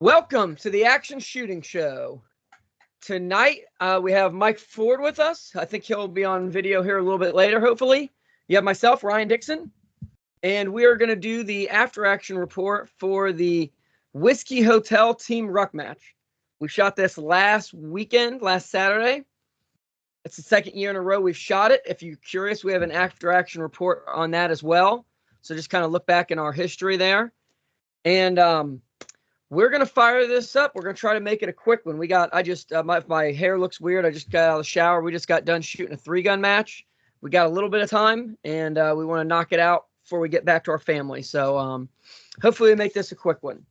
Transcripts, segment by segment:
Welcome to the Action Shooting Show. Tonight, we have Mike Ford with us. I think he'll be on video here a little bit later, hopefully. You have myself, Ryan Dixon, and we are going to do the after-action report for the Whiskey Hotel Team Ruck match. We shot this last Saturday. It's the second year in a row we've shot it. If you're curious, we have an after-action report on that as well. So just kind of look back in our history there. And we're going to fire this up. We're going to try to make it a quick one. My hair looks weird. I just got out of the shower. We just got done shooting a 3-gun match. We got a little bit of time, and we want to knock it out before we get back to our family. So hopefully we make this a quick one.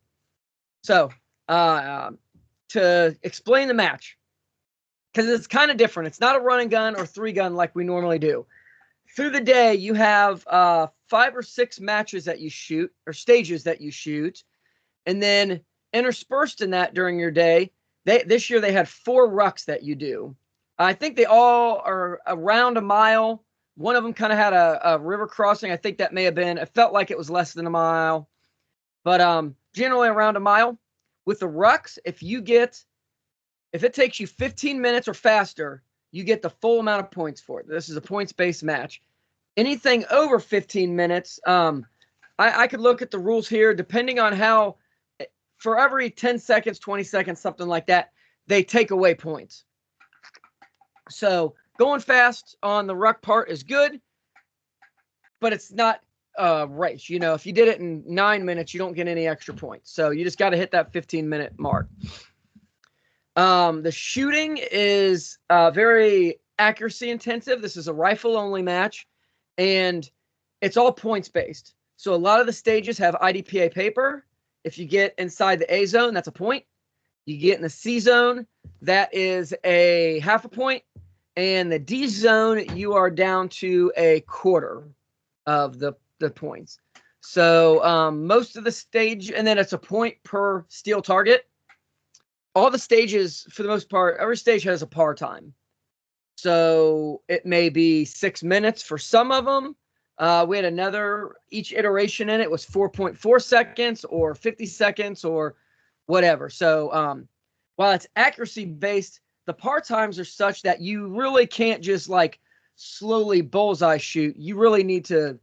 So to explain the match, because it's kind of different. It's not a run and gun or 3-gun like we normally do. Through the day, you have 5 or 6 matches that you shoot, or stages that you shoot. And then interspersed in that during your day, this year they had 4 rucks that you do. I think they all are around a mile. One of them kind of had a river crossing. I think that may have been, it felt like it was less than a mile. But generally around a mile. With the rucks, if it takes you 15 minutes or faster, you get the full amount of points for it. This is a points-based match. Anything over 15 minutes, I could look at the rules here, depending on how, for every 10 seconds, 20 seconds, something like that, they take away points. So going fast on the ruck part is good, but it's not a race. You know, if you did it in 9 minutes, you don't get any extra points. So you just got to hit that 15-minute mark. The shooting is very accuracy intensive. This is a rifle only match, and it's all points based. So a lot of the stages have IDPA paper. If you get inside the A zone, that's a point. You get in the C zone, that is a half a point. And the D zone, you are down to a quarter of the points. So most of the stage, and then it's a point per steel target. All the stages, for the most part, every stage has a par time. So it may be 6 minutes for some of them. We had each iteration in it was 4.4 seconds or 50 seconds or whatever. So while it's accuracy based, the par times are such that you really can't just like slowly bullseye shoot. You really need to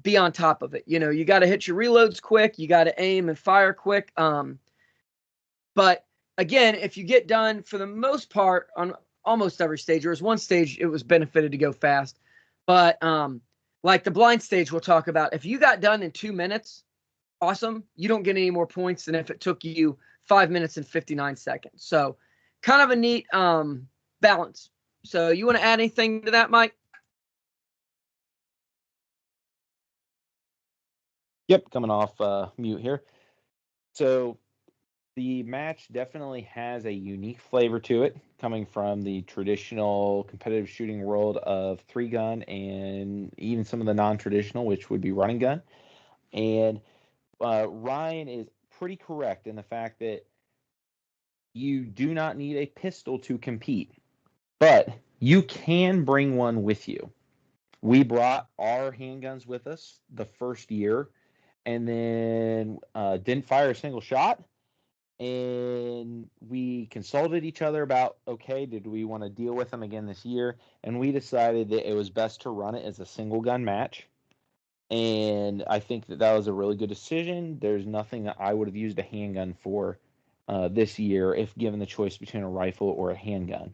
be on top of it. You know, you got to hit your reloads quick. You got to aim and fire quick. But again, if you get done for the most part on almost every stage, there was one stage it was benefited to go fast. But like the blind stage we'll talk about, if you got done in 2 minutes, awesome. You don't get any more points than if it took you 5 minutes and 59 seconds. So kind of a neat balance. So you want to add anything to that, Mike? Yep, coming off mute here. So the match definitely has a unique flavor to it, coming from the traditional competitive shooting world of 3-gun and even some of the non-traditional, which would be running gun. And Ryan is pretty correct in the fact that you do not need a pistol to compete, but you can bring one with you. We brought our handguns with us the first year and then didn't fire a single shot. And we consulted each other about, okay, did we want to deal with them again this year? And we decided that it was best to run it as a single gun match. And I think that was a really good decision. There's nothing that I would have used a handgun for this year if given the choice between a rifle or a handgun.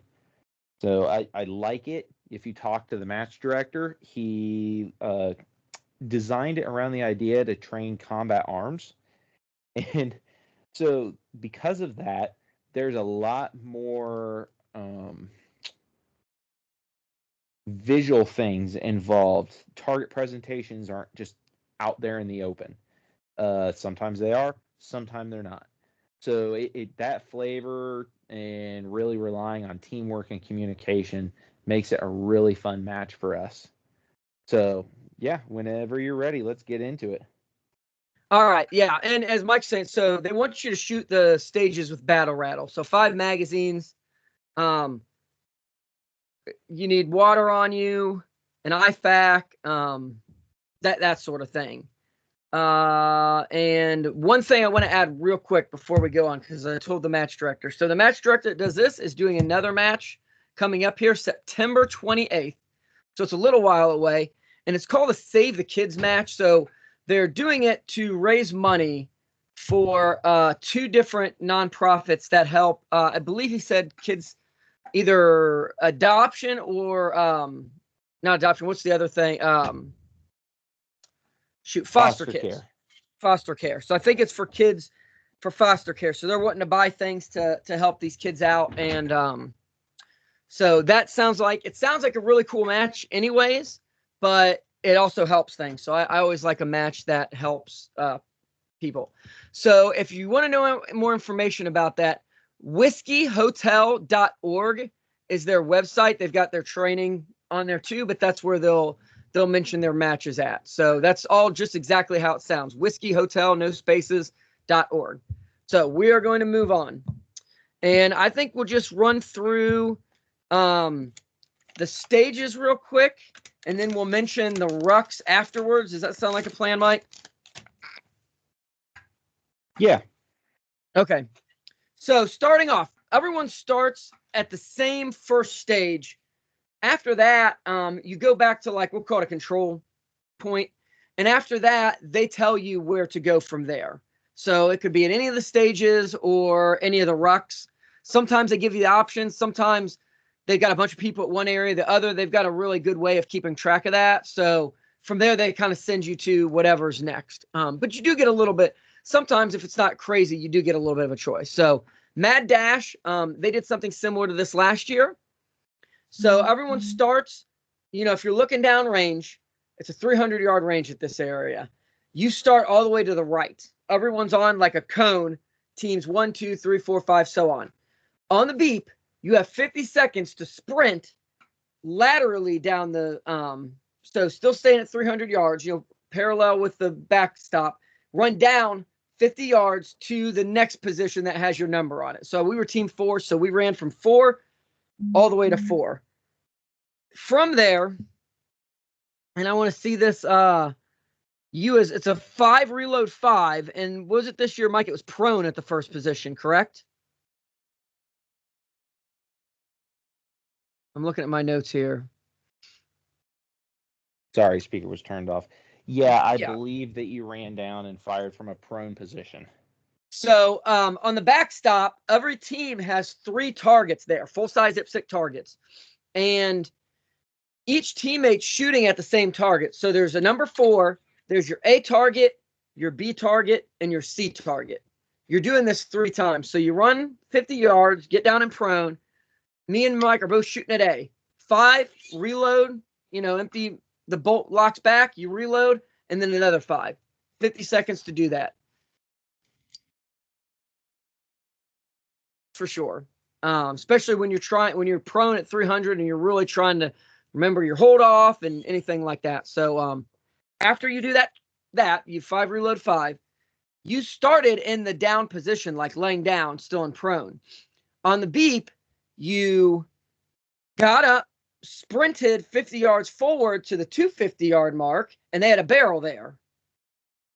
So I like it. If you talk to the match director, he designed it around the idea to train combat arms. And so because of that, there's a lot more visual things involved. Target presentations aren't just out there in the open. Sometimes they are, sometimes they're not. So that flavor and really relying on teamwork and communication makes it a really fun match for us. So yeah, whenever you're ready, let's get into it. All right, yeah, and as Mike's saying, so they want you to shoot the stages with battle rattle. So 5 magazines. You need water on you, an IFAK, that sort of thing. And one thing I want to add real quick before we go on, because I told the match director. So the match director that does this is doing another match coming up here September 28th. So it's a little while away. And it's called a Save the Kids match. So they're doing it to raise money for two different nonprofits that help. I believe he said kids either adoption or not adoption. What's the other thing? Foster kids. Care. Foster care. So I think it's for kids for foster care. So they're wanting to buy things to help these kids out. And so that sounds like a really cool match anyways, but it also helps things. So I always like a match that helps people. So if you want to know more information about that, whiskeyhotel.org is their website. They've got their training on there too, but that's where they'll mention their matches at. So that's all just exactly how it sounds. Whiskeyhotel, no spaces.org. So we are going to move on. And I think we'll just run through the stages real quick, and then we'll mention the rucks afterwards. Does that sound like a plan, Mike? Yeah. Okay. So starting off, everyone starts at the same first stage. After that, you go back to we'll call it a control point. And after that, they tell you where to go from there. So it could be at any of the stages or any of the rucks. Sometimes they give you the options. Sometimes they've got a bunch of people at one area, the other. They've got a really good way of keeping track of that. So from there, they kind of send you to whatever's next. But you do get a little bit. Sometimes if it's not crazy, you do get a little bit of a choice. So Mad Dash, they did something similar to this last year. So everyone starts, if you're looking down range, it's a 300-yard range at this area. You start all the way to the right. Everyone's on like a cone, teams 1, 2, 3, 4, 5, so on. On the beep, you have 50 seconds to sprint laterally down the, so still staying at 300 yards, parallel with the backstop, run down 50 yards to the next position that has your number on it. So we were team 4, so we ran from 4 all the way to 4. From there, and I want to see this, it's a 5 reload 5, and was it this year, Mike? It was prone at the first position, correct? I'm looking at my notes here. Sorry, speaker was turned off. Yeah, I believe that you ran down and fired from a prone position. So on the backstop, every team has 3 targets there, full-size IPSC targets. And each teammate's shooting at the same target. So there's a number 4, there's your A target, your B target, and your C target. You're doing this 3 times. So you run 50 yards, get down in prone. Me and Mike are both shooting at A. 5, reload, empty, the bolt locks back, you reload, and then another 5. 50 seconds to do that. For sure. Especially when you're prone at 300 and you're really trying to remember your hold off and anything like that. So after you do that you 5 reload 5, you started in the down position, like laying down, still in prone. On the beep, you got up, sprinted 50 yards forward to the 250-yard mark, and they had a barrel there.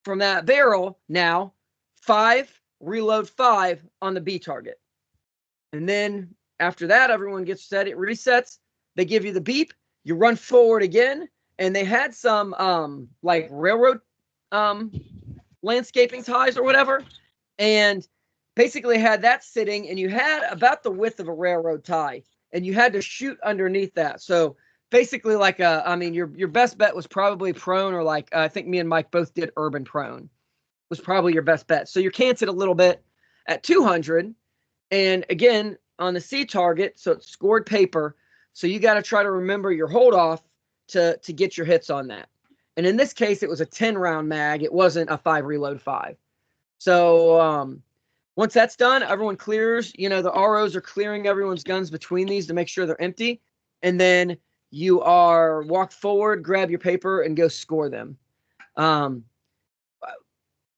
From that barrel, now 5 reload 5 on the B target. And then after that, everyone gets set. It resets. They give you the beep. You run forward again. And they had some railroad landscaping ties or whatever. And basically had that sitting. And you had about the width of a railroad tie. And you had to shoot underneath that. So basically your best bet was probably prone, or I think me and Mike both did urban prone. Was probably your best bet. So you're canted a little bit at 200. And again, on the C target, so it's scored paper. So you got to try to remember your hold off to get your hits on that. And in this case, it was a 10-round mag. It wasn't a 5 reload 5. So once that's done, everyone clears. The ROs are clearing everyone's guns between these to make sure they're empty. And then you walk forward, grab your paper, and go score them.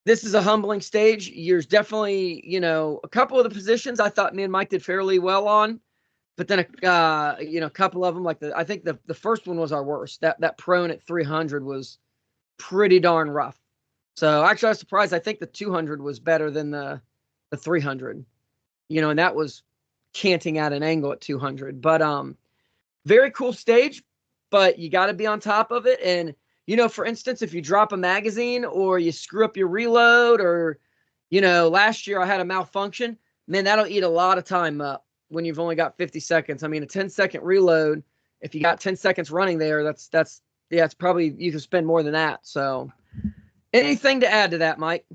This is a humbling stage. There's definitely, a couple of the positions I thought me and Mike did fairly well on, but then, a couple of them, I think the first one was our worst. That prone at 300 was pretty darn rough. So actually, I was surprised. I think the 200 was better than the 300, and that was canting at an angle at 200. But very cool stage, but you got to be on top of it. And for instance, if you drop a magazine or you screw up your reload, or last year I had a malfunction, man, that'll eat a lot of time up when you've only got 50 seconds. I mean, a 10-second reload, if you got 10 seconds running there, it's probably, you can spend more than that. So anything to add to that, Mike?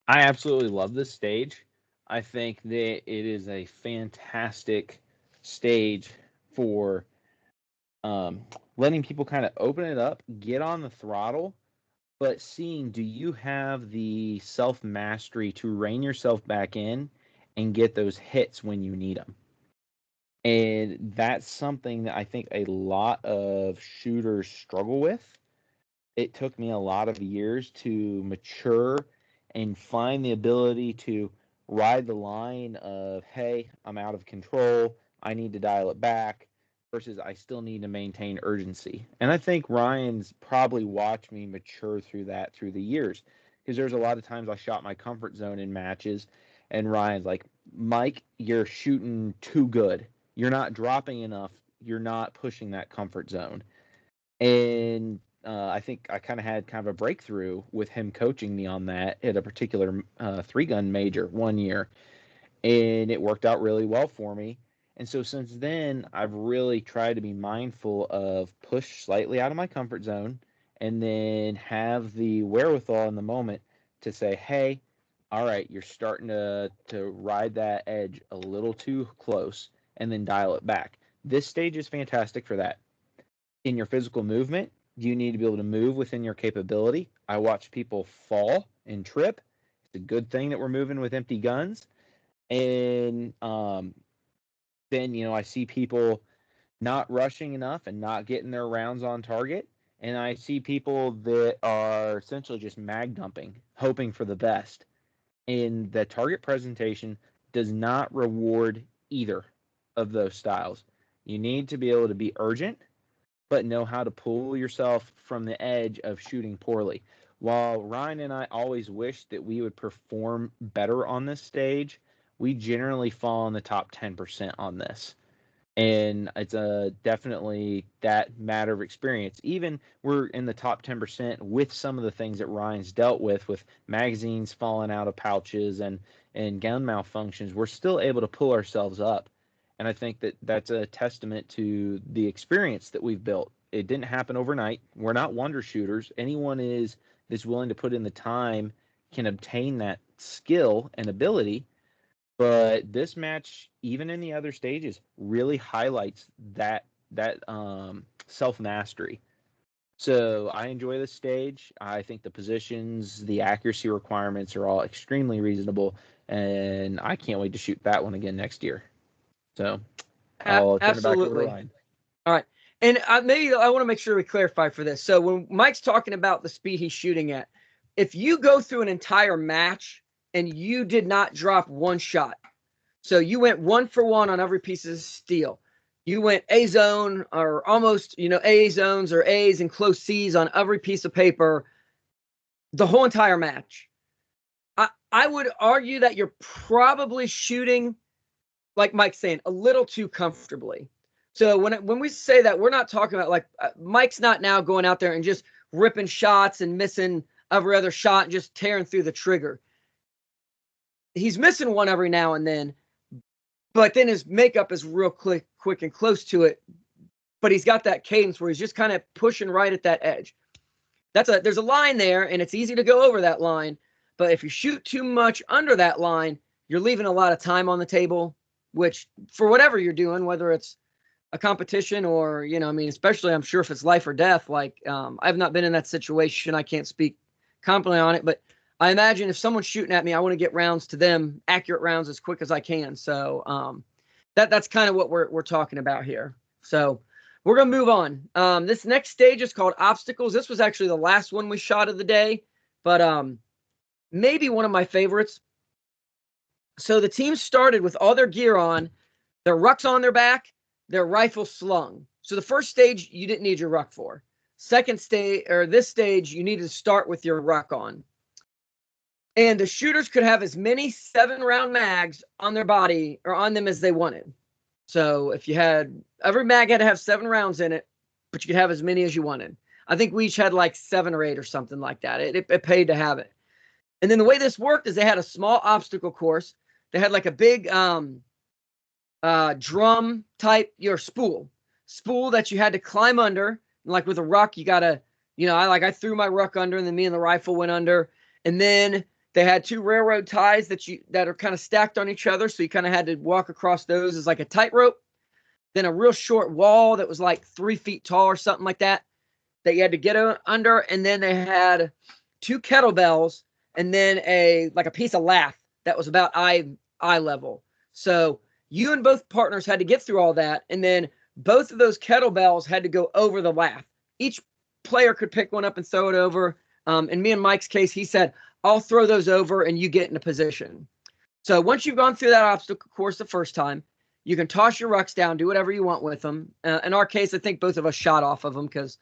I absolutely love this stage. I think that it is a fantastic stage for letting people kind of open it up, get on the throttle, but seeing, do you have the self-mastery to rein yourself back in and get those hits when you need them? And that's something that I think a lot of shooters struggle with. It took me a lot of years to mature and find the ability to ride the line of, hey, I'm out of control, I need to dial it back, versus I still need to maintain urgency. And I think Ryan's probably watched me mature through that through the years, because there's a lot of times I shot my comfort zone in matches, and Ryan's like, Mike, you're shooting too good. You're not dropping enough. You're not pushing that comfort zone. And I think I kind of a breakthrough with him coaching me on that at a particular 3-gun major one year, and it worked out really well for me. And so since then, I've really tried to be mindful of push slightly out of my comfort zone, and then have the wherewithal in the moment to say, hey, all right, you're starting to ride that edge a little too close, and then dial it back. This stage is fantastic for that. In your physical movement, you need to be able to move within your capability. I watch people fall and trip. It's a good thing that we're moving with empty guns. And then, I see people not rushing enough and not getting their rounds on target. And I see people that are essentially just mag dumping, hoping for the best. And the target presentation does not reward either of those styles. You need to be able to be urgent, but know how to pull yourself from the edge of shooting poorly. While Ryan and I always wish that we would perform better on this stage, we generally fall in the top 10% on this. And it's definitely that matter of experience. Even we're in the top 10% with some of the things that Ryan's dealt with magazines falling out of pouches and gun malfunctions, we're still able to pull ourselves up. And I think that that's a testament to the experience that we've built. It didn't happen overnight. We're not wonder shooters. Anyone that's willing to put in the time can obtain that skill and ability. But this match, even in the other stages, really highlights that self mastery. So I enjoy this stage. I think the positions, the accuracy requirements are all extremely reasonable, and I can't wait to shoot that one again next year. So I'll turn it back over to Ryan. All right. And maybe I want to make sure we clarify for this. So when Mike's talking about the speed he's shooting at, if you go through an entire match and you did not drop one shot, so you went 1 for 1 on every piece of steel, you went A zone or almost, A zones or A's and close C's on every piece of paper, the whole entire match, I would argue that you're probably shooting, like Mike's saying, a little too comfortably. So when we say that, we're not talking about like Mike's not now going out there and just ripping shots and missing every other shot and just tearing through the trigger. He's missing one every now and then, but then his makeup is real quick and close to it. But he's got that cadence where he's just kind of pushing right at that edge. There's a line there, and it's easy to go over that line. But if you shoot too much under that line, you're leaving a lot of time on the table, which for whatever you're doing, whether it's a competition or, especially I'm sure if it's life or death, like I've not been in that situation. I can't speak confidently on it, but I imagine if someone's shooting at me, I want to get rounds to them, accurate rounds as quick as I can. So that's kind of what we're talking about here. So we're going to move on. This next stage is called Obstacles. This was actually the last one we shot of the day, but maybe one of my favorites. So the team started with all their gear on, their rucks on their back, their rifle slung. So the first stage, you didn't need your ruck for. second stage, or this stage, you needed to start with your Ruck on. And the shooters could have as many 7-round mags on their body or on them as they wanted. So if you had, every mag had to have 7 rounds in it, but you could have as many as you wanted. I think we each had like 7 or 8 or something like that. It paid to have it. And then the way this worked is they had a small obstacle course. They had like a big drum type, your spool that you had to climb under. Like with a Ruck, you gotta, I threw my Ruck under, and then me and the rifle went under. And then they had 2 railroad ties that are kind of stacked on each other, so you kind of had to walk across those as like a tightrope. Then a real short wall that was like 3 feet tall or something like that you had to get under. And then they had 2 kettlebells, and then a piece of lath that was about eye level. So you and both partners had to get through all that, and then both of those kettlebells had to go over the lath. Each player could pick one up and throw it over. In me and Mike's case, he said, I'll throw those over and you get in a position. So once you've gone through that obstacle course the first time, you can toss your Rucks down, do whatever you want with them. In our case, I think both of us shot off of them because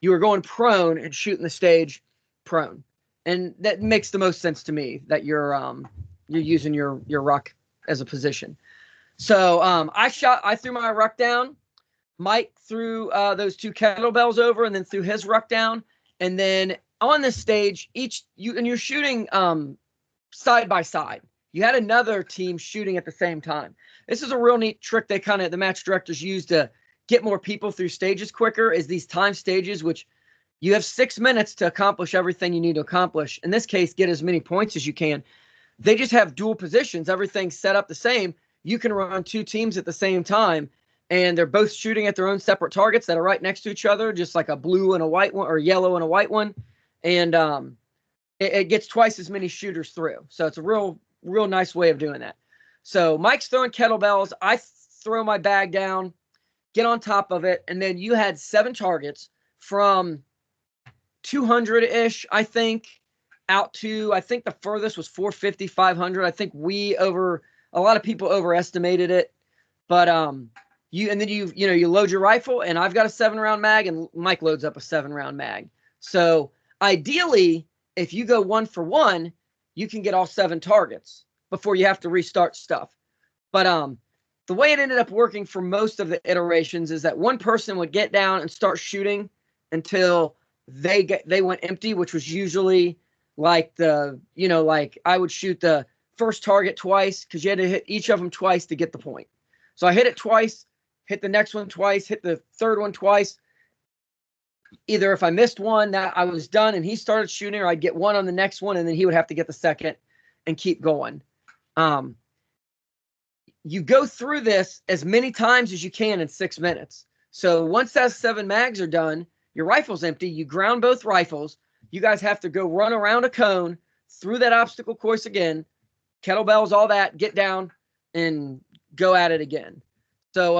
you were going prone and shooting the stage prone. And that makes the most sense to me, that you're using your Ruck as a position. So I threw my Ruck down. Mike threw those 2 kettlebells over and then threw his Ruck down. And then on this stage, you're shooting side by side. You had another team shooting at the same time. This is a real neat trick the match directors use to get more people through stages quicker, is these time stages, which you have 6 minutes to accomplish everything you need to accomplish. In this case, get as many points as you can. They just have dual positions. Everything's set up the same. You can run 2 teams at the same time, and they're both shooting at their own separate targets that are right next to each other, just like a blue and a white one, or yellow and a white one. And it gets twice as many shooters through. So it's a real nice way of doing that. So Mike's throwing kettlebells. I throw my bag down, get on top of it, and then you had 7 targets from 200-ish, I think, out to, I think the furthest was 450, 500. I think a lot of people overestimated it. But you load your rifle, and I've got a 7-round mag, and Mike loads up a 7-round mag. So ideally, if you go 1 for 1, you can get all 7 targets before you have to restart stuff. But the way it ended up working for most of the iterations is that one person would get down and start shooting until they went empty, which was usually like I would shoot the first target twice, because you had to hit each of them twice to get the point. So I hit it twice, hit the next one twice, hit the third one twice. Either if I missed one, that I was done and he started shooting, or I'd get one on the next one and then he would have to get the second and keep going. You go through this as many times as you can in 6 minutes. So once those 7 mags are done, your rifle's empty. You ground both rifles. You guys have to go run around a cone through that obstacle course again, kettlebells, all that, get down and go at it again. So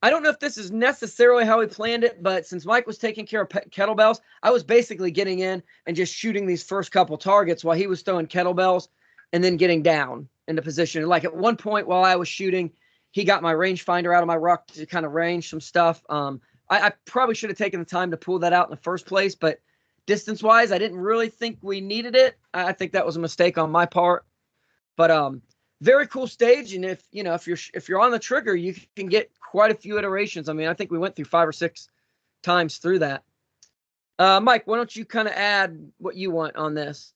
I don't know if this is necessarily how we planned it, but since Mike was taking care of kettlebells, I was basically getting in and just shooting these first couple targets while he was throwing kettlebells and then getting down into position. Like at one point while I was shooting, he got my rangefinder out of my Ruck to kind of range some stuff. I probably should have taken the time to pull that out in the first place, but distance-wise, I didn't really think we needed it. I think that was a mistake on my part. But very cool stage, and if you're on the trigger, you can get quite a few iterations. I mean, I think we went through 5 or 6 times through that. Mike, why don't you kind of add what you want on this?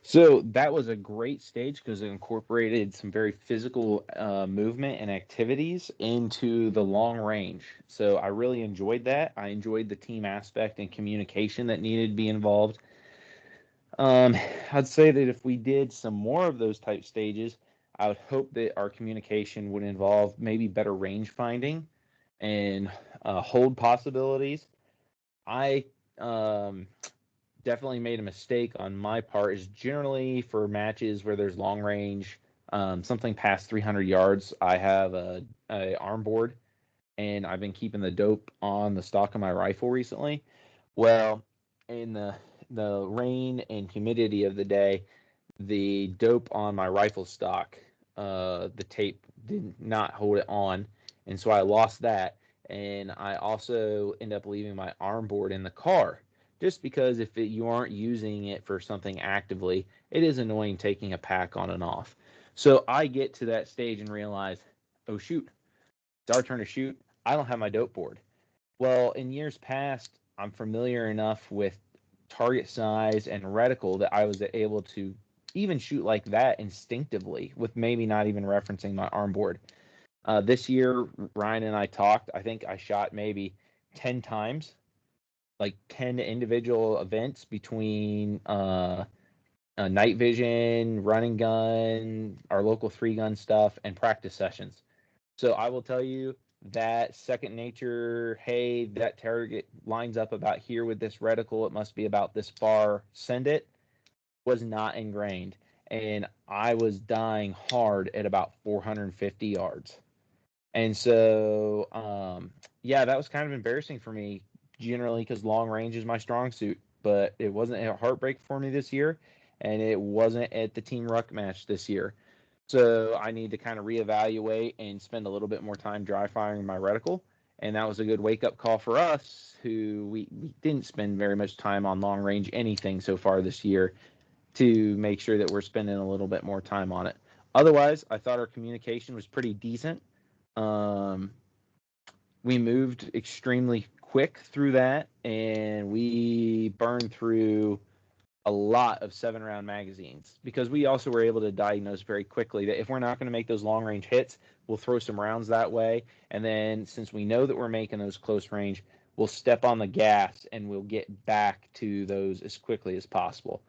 So that was a great stage because it incorporated some very physical movement and activities into the long range. So I really enjoyed that. I enjoyed the team aspect and communication that needed to be involved. I'd say that if we did some more of those type stages, I would hope that our communication would involve maybe better range finding and hold possibilities. I definitely made a mistake on my part, is generally for matches where there's long range, something past 300 yards, I have a arm board, and I've been keeping the dope on the stock of my rifle recently. Well, in the rain and humidity of the day, the dope on my rifle stock, the tape did not hold it on, and so I lost that. And I also end up leaving my arm board in the car, just because if you aren't using it for something actively, it is annoying taking a pack on and off. So I get to that stage and realize, oh shoot, it's our turn to shoot. I don't have my dope board. Well, in years past, I'm familiar enough with target size and reticle that I was able to even shoot like that instinctively with maybe not even referencing my arm board. This year, Ryan and I talked. I think I shot maybe 10 times, like 10 individual events between night vision, running gun, our local 3-gun stuff, and practice sessions. So I will tell you that second nature, hey, that target lines up about here with this reticle, it must be about this far, send it, was not ingrained. And I was dying hard at about 450 yards. And so, yeah, that was kind of embarrassing for me generally because long range is my strong suit. But it wasn't a heartbreak for me this year, and it wasn't at the Team Ruck match this year. So I need to kind of reevaluate and spend a little bit more time dry firing my reticle. And that was a good wake up call for us, who we didn't spend very much time on long range anything so far this year, to make sure that we're spending a little bit more time on it. Otherwise, I thought our communication was pretty decent. Um, we moved extremely quick through that, and we burned through a lot of 7-round magazines because we also were able to diagnose very quickly that if we're not going to make those long range hits, we'll throw some rounds that way. And then since we know that we're making those close range, we'll step on the gas and we'll get back to those as quickly as possible.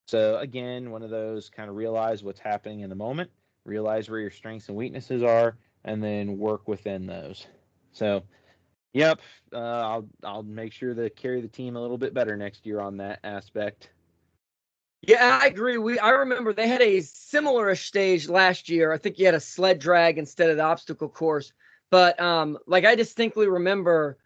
So again, one of those kind of realize what's happening in the moment, realize where your strengths and weaknesses are, and then work within those. So, yep, I'll make sure to carry the team a little bit better next year on that aspect. Yeah, I agree. I remember they had a similar-ish stage last year. I think you had a sled drag instead of the obstacle course. But like I distinctly remember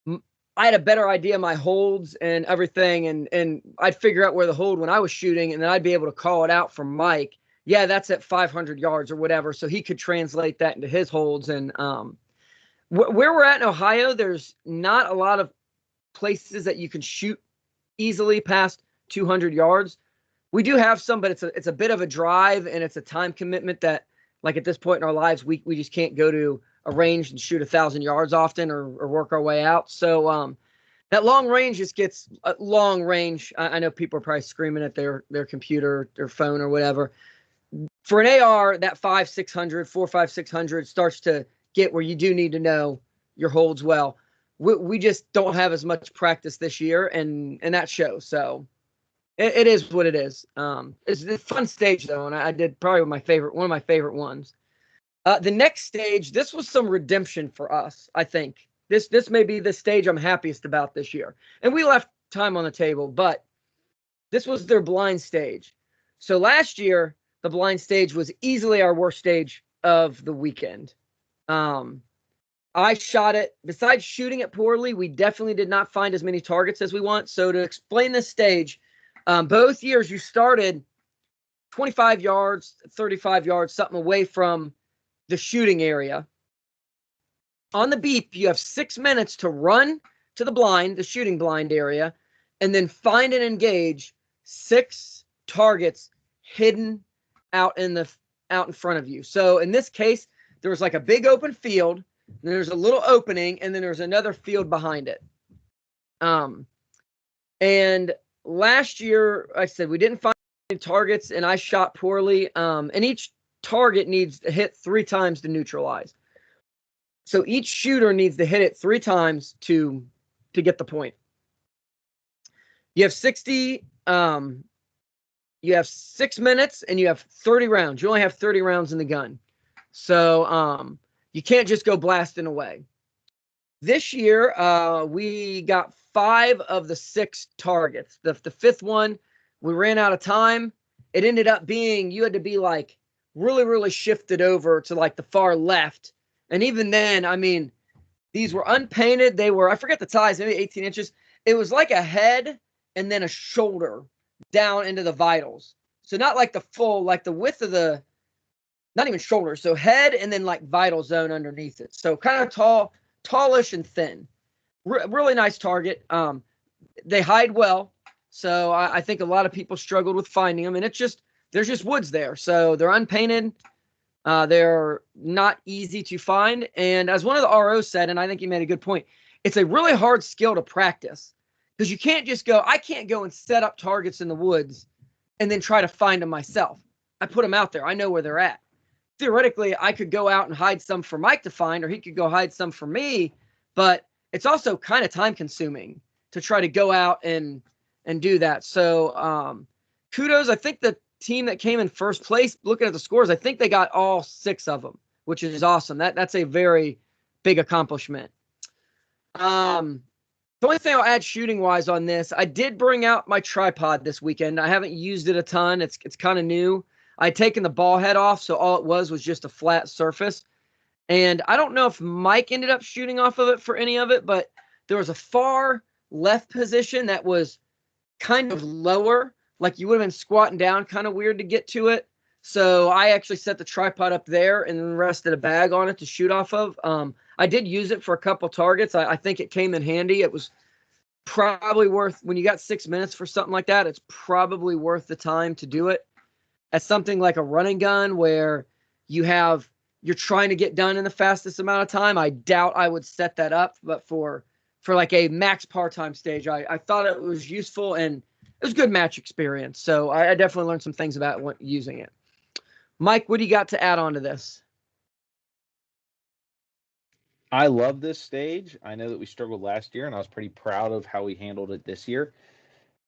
I had a better idea of my holds and everything, and I'd figure out where the hold when I was shooting, and then I'd be able to call it out from Mike. Yeah, that's at 500 yards or whatever, so he could translate that into his holds. And where we're at in Ohio, there's not a lot of places that you can shoot easily past 200 yards. We do have some, but it's a bit of a drive, and it's a time commitment that, like at this point in our lives, we just can't go to a range and shoot 1,000 yards often or work our way out. So that long range just gets long range. I know people are probably screaming at their computer, their phone, or whatever. For an AR, that 5-600, 4.5-600 starts to get where you do need to know your holds well. We just don't have as much practice this year, and that shows. So it is what it is. It's a fun stage though, and I did probably one of my favorite ones. The next stage, this was some redemption for us. I think this may be the stage I'm happiest about this year, and we left time on the table, but this was their blind stage. So last year, the blind stage was easily our worst stage of the weekend. I shot it. Besides shooting it poorly, we definitely did not find as many targets as we want. So to explain this stage, both years you started 25 yards, 35 yards, something away from the shooting area. On the beep, you have 6 minutes to run to the blind, the shooting blind area, and then find and engage 6 targets hidden out in front of you. So in this case, there was like a big open field, and there's a little opening, and then there's another field behind it. And last year, like I said, we didn't find any targets, and I shot poorly. And each target needs to hit 3 times to neutralize. So each shooter needs to hit it 3 times to get the point. You have 60. You have 6 minutes, and you have 30 rounds. You only have 30 rounds in the gun, so you can't just go blasting away. This year, we got 5 of the 6 targets. The 5th one, we ran out of time. It ended up being you had to be like really, really shifted over to like the far left. And even then, I mean, these were unpainted. They were, I forget the size, maybe 18 inches. It was like a head and then a shoulder down into the vitals. So not like the full, like the width of the, not even shoulder. So head and then like vital zone underneath it. So kind of tall, tallish and thin. Really nice target. They hide well, so I think a lot of people struggled with finding them, and there's just woods there, so they're unpainted. They're not easy to find, and as one of the ROs said, and I think he made a good point, it's a really hard skill to practice because you can't just go. I can't go and set up targets in the woods and then try to find them myself. I put them out there. I know where they're at. Theoretically, I could go out and hide some for Mike to find, or he could go hide some for me, but it's also kind of time consuming to try to go out and do that. So kudos. I think the team that came in first place, looking at the scores, I think they got all 6 of them, which is awesome. That's a very big accomplishment. The only thing I'll add shooting wise on this, I did bring out my tripod this weekend. I haven't used it a ton. It's kind of new. I'd taken the ball head off, so all it was just a flat surface. And I don't know if Mike ended up shooting off of it for any of it, but there was a far left position that was kind of lower, like you would have been squatting down, kind of weird to get to it. So I actually set the tripod up there and then rested a bag on it to shoot off of. I did use it for a couple targets. I think it came in handy. It was probably worth, when you got 6 minutes for something like that, it's probably worth the time to do it. As something like a running gun where you're trying to get done in the fastest amount of time, I doubt I would set that up. But for like a max par time stage, I thought it was useful and it was a good match experience. So I definitely learned some things about using it. Mike, what do you got to add on to this? I love this stage. I know that we struggled last year, and I was pretty proud of how we handled it this year.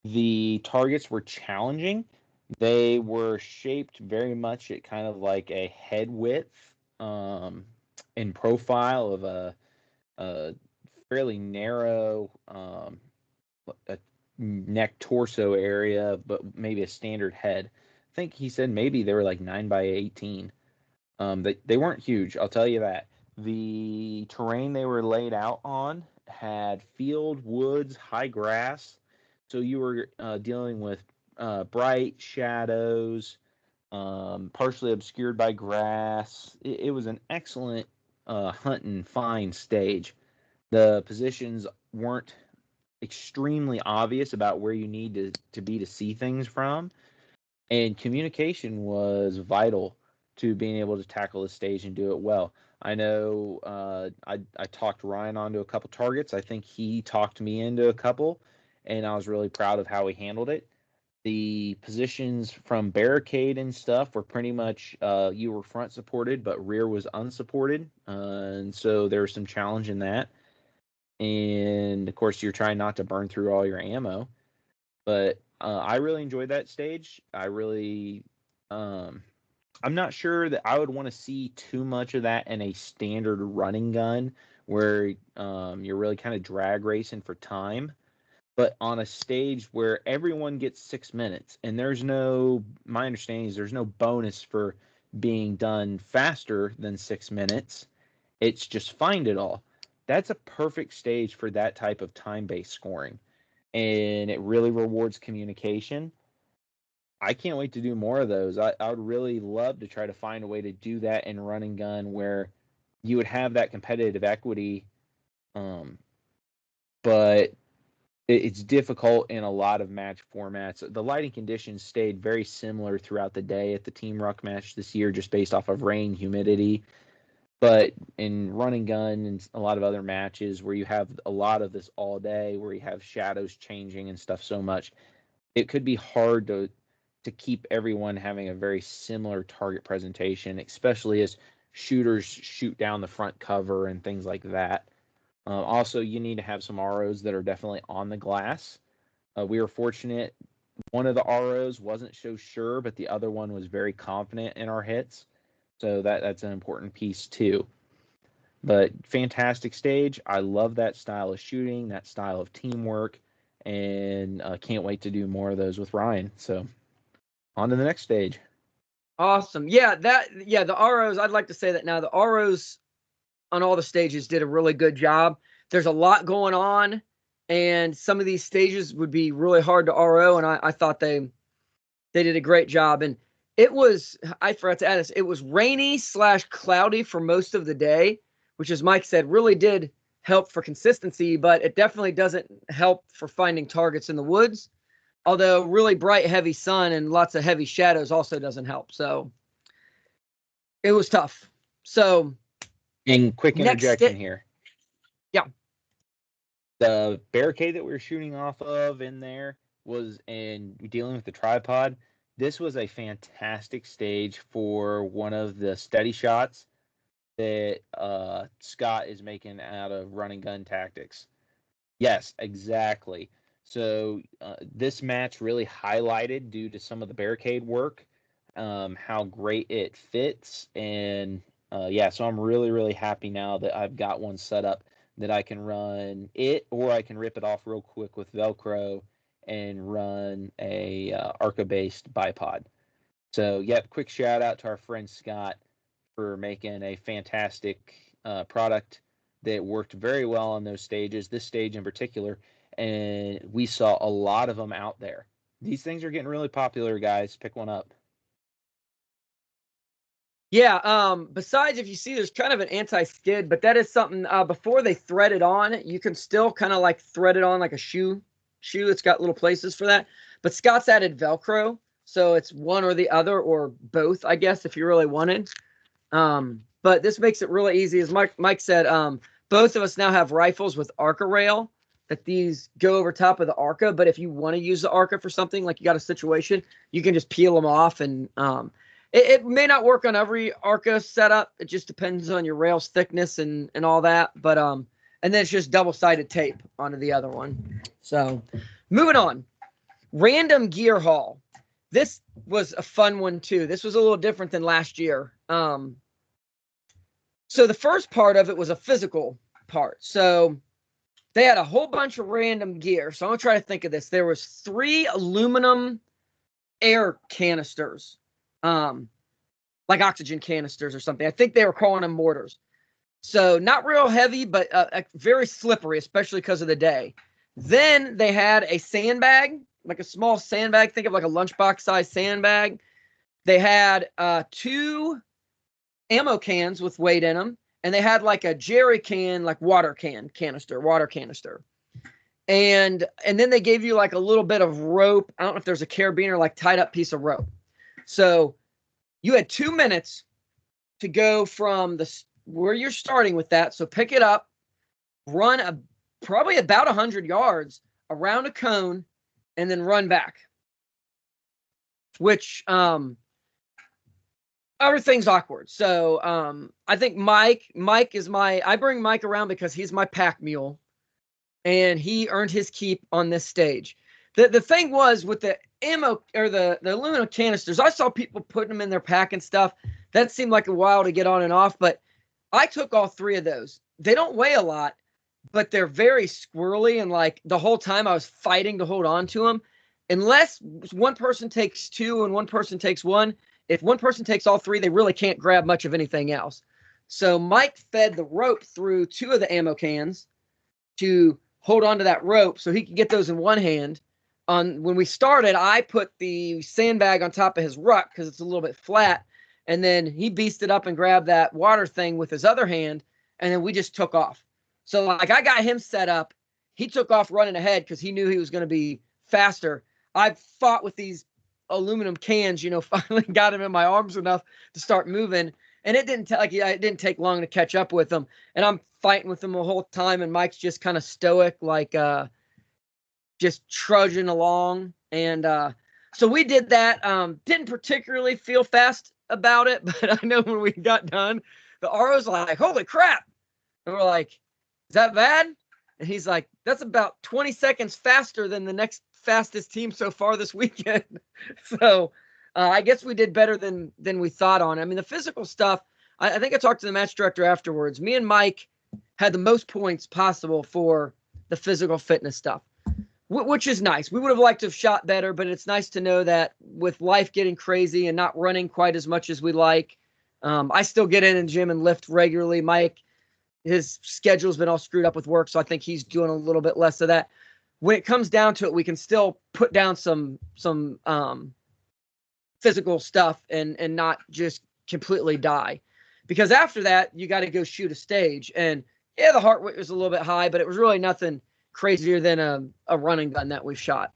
The targets were challenging. They were shaped very much at kind of like a head width in profile of a fairly narrow a neck torso area, but maybe a standard head. I think he said maybe they were like 9x18. They weren't huge, I'll tell you that. The terrain they were laid out on had field, woods, high grass. So you were dealing with bright shadows, partially obscured by grass. It was an excellent hunt and find stage. The positions weren't extremely obvious about where you need to be to see things from. And communication was vital to being able to tackle the stage and do it well. I know I talked Ryan onto a couple targets. I think he talked me into a couple, and I was really proud of how he handled it. The positions from barricade and stuff were pretty much you were front supported, but rear was unsupported, and so there was some challenge in that. And of course, you're trying not to burn through all your ammo. But I really enjoyed that stage. I'm not sure that I would want to see too much of that in a standard running gun where you're really kind of drag racing for time. But on a stage where everyone gets 6 minutes, and my understanding is there's no bonus for being done faster than 6 minutes. It's just find it all. That's a perfect stage for that type of time-based scoring. And it really rewards communication. I can't wait to do more of those. I would really love to try to find a way to do that in run and gun where you would have that competitive equity, but it's difficult in a lot of match formats. The lighting conditions stayed very similar throughout the day at the Team Ruck match this year, just based off of rain, humidity. But in run and gun and a lot of other matches where you have a lot of this all day, where you have shadows changing and stuff so much, it could be hard to keep everyone having a very similar target presentation, especially as shooters shoot down the front cover and things like that. Also, you need to have some ROs that are definitely on the glass. We were fortunate. One of the ROs wasn't so sure, but the other one was very confident in our hits. So that's an important piece too. But fantastic stage. I love that style of shooting, that style of teamwork, and can't wait to do more of those with Ryan. So on to the next stage. Awesome. Yeah, the ROs, I'd like to say that now the ROs on all the stages did a really good job. There's a lot going on, and some of these stages would be really hard to RO, and I thought they did a great job. And I forgot to add this, it was rainy / cloudy for most of the day, which, as Mike said, really did help for consistency, but it definitely doesn't help for finding targets in the woods. Although really bright, heavy sun and lots of heavy shadows also doesn't help. So it was tough. So, and quick interjection here. Yeah. The barricade that we were shooting off of in there was, and dealing with the tripod, this was a fantastic stage for one of the steady shots that Scott is making out of running gun tactics. Yes, exactly. So this match really highlighted, due to some of the barricade work, how great it fits. And yeah, so I'm really, really happy now that I've got one set up that I can run it, or I can rip it off real quick with Velcro and run a Arca-based bipod. So, yep, quick shout out to our friend Scott for making a fantastic product that worked very well on those stages, this stage in particular, and we saw a lot of them out there. These things are getting really popular, guys. Pick one up. Yeah, besides, if you see, there's kind of an anti-skid, but that is something, before they thread it on, you can still kind of like thread it on like a shoe. It's got little places for that. But Scott's added Velcro, so it's one or the other, or both, I guess, if you really wanted. But this makes it really easy. As Mike said, both of us now have rifles with Arca rail, that these go over top of the Arca. But if you want to use the Arca for something, like you got a situation, you can just peel them off. And it may not work on every Arca setup. It just depends on your rail's thickness and all that. But and then it's just double-sided tape onto the other one. So moving on. Random gear haul. This was a fun one too. This was a little different than last year. So the first part of it was a physical part. So they had a whole bunch of random gear. So I'm gonna try to think of this. There was 3 aluminum air canisters, like oxygen canisters or something. I think they were calling them mortars. So not real heavy, but very slippery, especially because of the day. Then they had a sandbag, like a small sandbag. Think of like a lunchbox size sandbag. They had 2 ammo cans with weight in them, and they had like a jerry can, like water canister. And then they gave you like a little bit of rope. I don't know if there's a carabiner, like tied up piece of rope. So you had 2 minutes to go from where you're starting with that. So pick it up, run probably about 100 yards around a cone, and then run back. Which everything's awkward. So I think Mike is I bring Mike around because he's my pack mule, and he earned his keep on this stage. The thing was with the ammo, or the aluminum canisters, I saw people putting them in their pack and stuff. That seemed like a while to get on and off, but I took all 3 of those. They don't weigh a lot, but they're very squirrely, and like the whole time I was fighting to hold on to them. Unless one person takes 2 and one person takes 1, if one person takes all 3, they really can't grab much of anything else. So Mike fed the rope through 2 of the ammo cans to hold on to that rope so he could get those in one hand. When we started, I put the sandbag on top of his ruck because it's a little bit flat, and then he beasted up and grabbed that water thing with his other hand, and then we just took off. So like I got him set up. He took off running ahead because he knew he was going to be faster. I fought with these aluminum cans, finally got him in my arms enough to start moving. And it didn't take long to catch up with him. And I'm fighting with him the whole time. And Mike's just kind of stoic, like just trudging along. And so we did that. Didn't particularly feel fast about it, but I know when we got done, the RO's like, "Holy crap!" And we're like, "Is that bad?" And he's like, "That's about 20 seconds faster than the next fastest team so far this weekend." So I guess we did better than we thought on. I mean, the physical stuff, I think I talked to the match director afterwards. Me and Mike had the most points possible for the physical fitness stuff, which is nice. We would have liked to have shot better, but it's nice to know that with life getting crazy and not running quite as much as we like, I still get in the gym and lift regularly. Mike, his schedule's been all screwed up with work, so I think he's doing a little bit less of that. When it comes down to it, we can still put down some physical stuff and not just completely die. Because after that, you got to go shoot a stage. And Yeah, the heart rate was a little bit high, but it was really nothing crazier than a running gun that we've shot.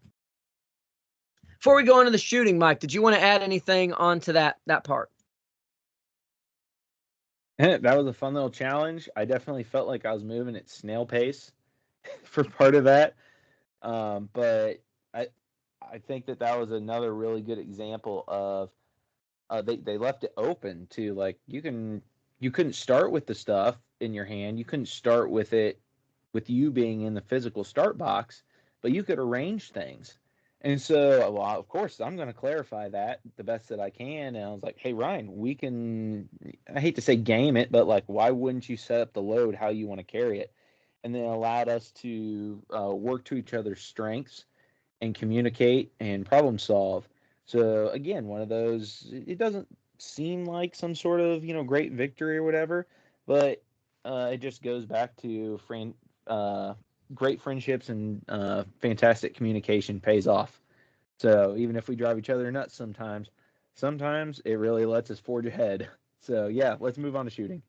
Before we go into the shooting, Mike, did you want to add anything onto that part? That was a fun little challenge. I definitely felt like I was moving at snail pace for part of that. But I think that was another really good example of they left it open to, like, you couldn't start with the stuff in your hand. You couldn't start with it with you being in the physical start box, but you could arrange things. And so, well, of course, I'm going to clarify that the best that I can. And I was like, hey, Ryan, we can, I hate to say game it, but like, why wouldn't you set up the load how you want to carry it? And then allowed us to work to each other's strengths and communicate and problem solve. So again, one of those, it doesn't seem like some sort of, great victory or whatever, but it just goes back to uh, great friendships and fantastic communication pays off. So even if we drive each other nuts sometimes it really lets us forge ahead. So yeah, let's move on to shooting.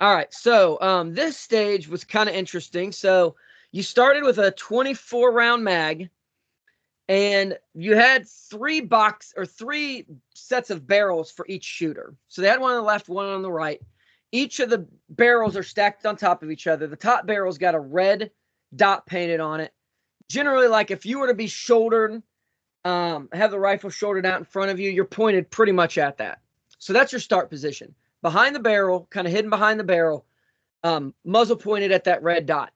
All right. So this stage was kind of interesting. So you started with a 24 round mag, and you had three sets of barrels for each shooter. So they had one on the left, one on the right. Each of the barrels are stacked on top of each other. The top barrel's got a red dot painted on it. Generally, like if you were to be shouldered, have the rifle shouldered out in front of you, you're pointed pretty much at that. So that's your start position. Behind the barrel, kind of hidden behind the barrel, muzzle pointed at that red dot.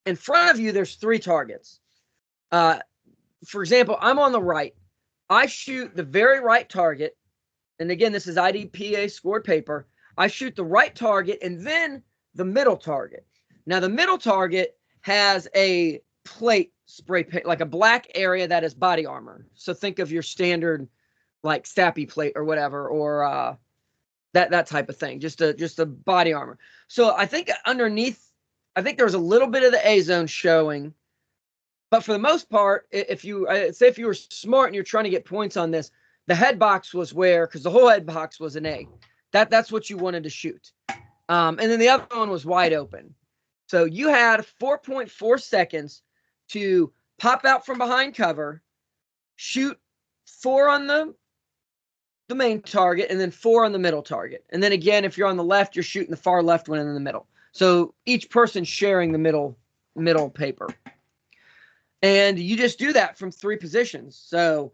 In front of you, there's three targets. For example, I'm on the right. I shoot the very right target. And again, this is IDPA scored paper. I shoot the right target and then the middle target. Now, the middle target has a plate spray paint, like a black area that is body armor. So think of your standard, like Stappy plate or whatever, or that type of thing. Just a body armor. So I think underneath, I think there was a little bit of the A zone showing, but for the most part, if you were smart and you're trying to get points on this, the head box was where, because the whole head box was an A. That's what you wanted to shoot. And then the other one was wide open. So you had 4.4 seconds to pop out from behind cover, shoot 4 on the main target, and then 4 on the middle target. And then again, if you're on the left, you're shooting the far left one in the middle. So each person sharing the middle paper. And you just do that from 3 positions. So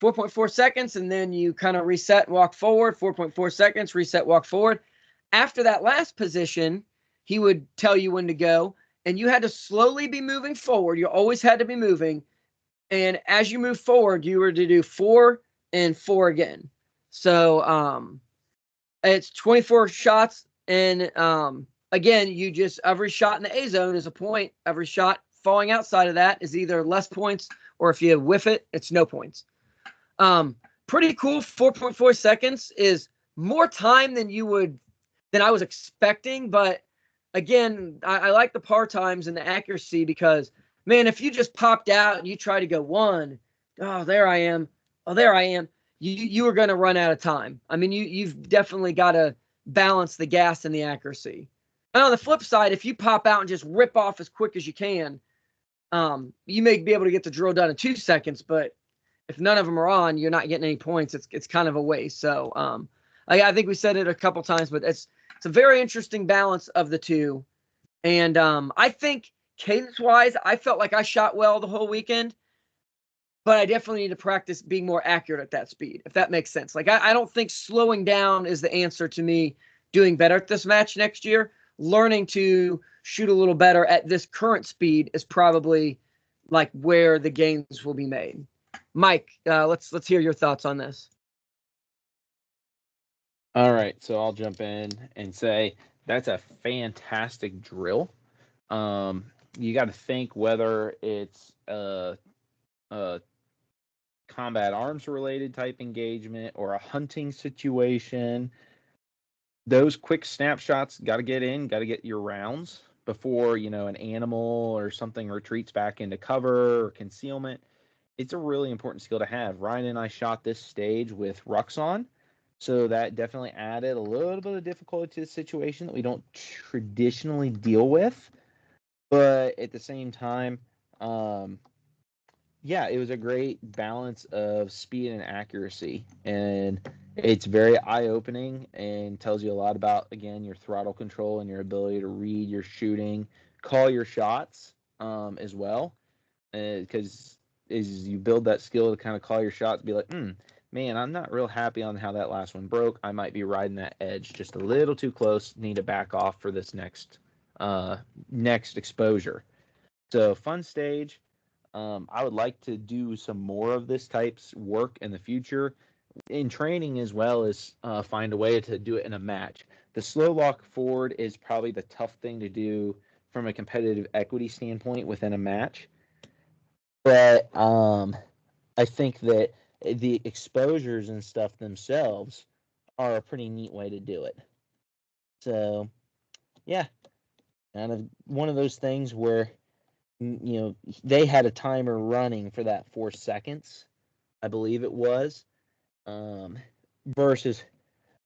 4.4 seconds, and then you kind of reset and walk forward. 4.4 seconds, reset, walk forward. After that last position, he would tell you when to go, and you had to slowly be moving forward. You always had to be moving. And as you move forward, you were to do 4 and 4 again. So it's 24 shots. And again, every shot in the A zone is a point. Every shot falling outside of that is either less points, or if you whiff it, it's no points. Pretty cool. 4.4 seconds is more time than I was expecting. But again, I like the par times and the accuracy, because man, if you just popped out and you try to go 1, oh, there I am. Oh, there I am. You are going to run out of time. I mean, you've definitely got to balance the gas and the accuracy. And on the flip side, if you pop out and just rip off as quick as you can, you may be able to get the drill done in 2 seconds, but if none of them are on, you're not getting any points. It's kind of a waste. So I think we said it a couple times, but it's a very interesting balance of the two. And I think cadence-wise, I felt like I shot well the whole weekend, but I definitely need to practice being more accurate at that speed, if that makes sense. Like I don't think slowing down is the answer to me doing better at this match next year. Learning to shoot a little better at this current speed is probably like where the gains will be made. Mike, let's hear your thoughts on this. All right, so I'll jump in and say that's a fantastic drill. You got to think whether it's a combat arms related type engagement or a hunting situation. Those quick snapshots got to get your rounds before, an animal or something retreats back into cover or concealment. It's a really important skill to have. Ryan and I shot this stage with Rucks on. So that definitely added a little bit of difficulty to the situation that we don't traditionally deal with. But at the same time, um, yeah, it was a great balance of speed and accuracy. And it's very eye opening and tells you a lot about, again, your throttle control and your ability to read your shooting, call your shots as well. Because as you build that skill to kind of call your shots, be like, man, I'm not real happy on how that last one broke. I might be riding that edge just a little too close. Need to back off for this next exposure. So fun stage. I would like to do some more of this type's work in the future, in training as well as find a way to do it in a match. The slow walk forward is probably the tough thing to do from a competitive equity standpoint within a match. But I think that the exposures and stuff themselves are a pretty neat way to do it. So yeah, kind of one of those things where they had a timer running for that 4 seconds, I believe it was. Versus,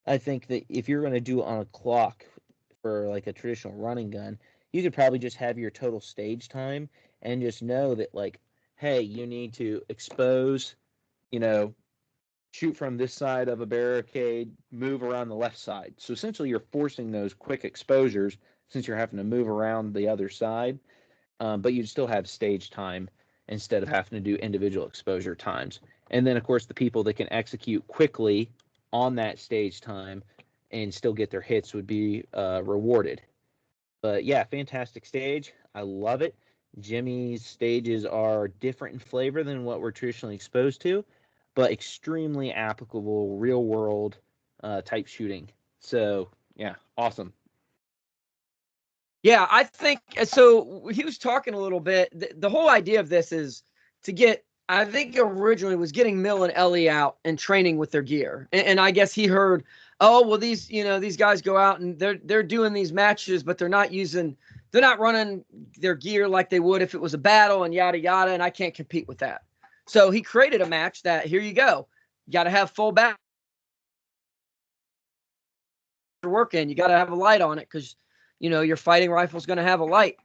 I think that if you're going to do it on a clock for like a traditional running gun, you could probably just have your total stage time and just know that, like, hey, you need to expose, you know, shoot from this side of a barricade, move around the left side. So essentially, you're forcing those quick exposures since you're having to move around the other side, but you'd still have stage time instead of having to do individual exposure times. And then, of course, the people that can execute quickly on that stage time and still get their hits would be rewarded. But yeah, fantastic stage. I love it. Jimmy's stages are different in flavor than what we're traditionally exposed to, but extremely applicable real world type shooting. So yeah, awesome. Yeah, I think so. He was talking a little bit. The whole idea of this is to get, I think originally was getting Mill and Ellie out and training with their gear. And I guess he heard, oh, well, these guys go out and they're doing these matches, but they're not running their gear like they would if it was a battle and yada, yada. And I can't compete with that. So he created a match that, here you go. You got to have full back work in. You got to have a light on it because, your fighting rifle is going to have a light.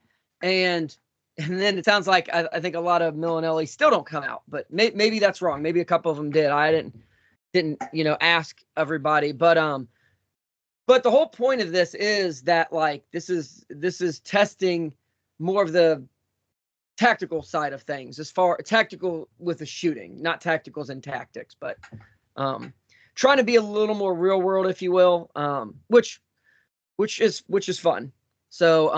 And then it sounds like I think a lot of Millinelli still don't come out, but maybe that's wrong. Maybe a couple of them did. I didn't ask everybody, but the whole point of this is that, like, this is testing more of the tactical side of things, as far tactical with the shooting, not tacticals and tactics, but trying to be a little more real world, if you will, which is fun. So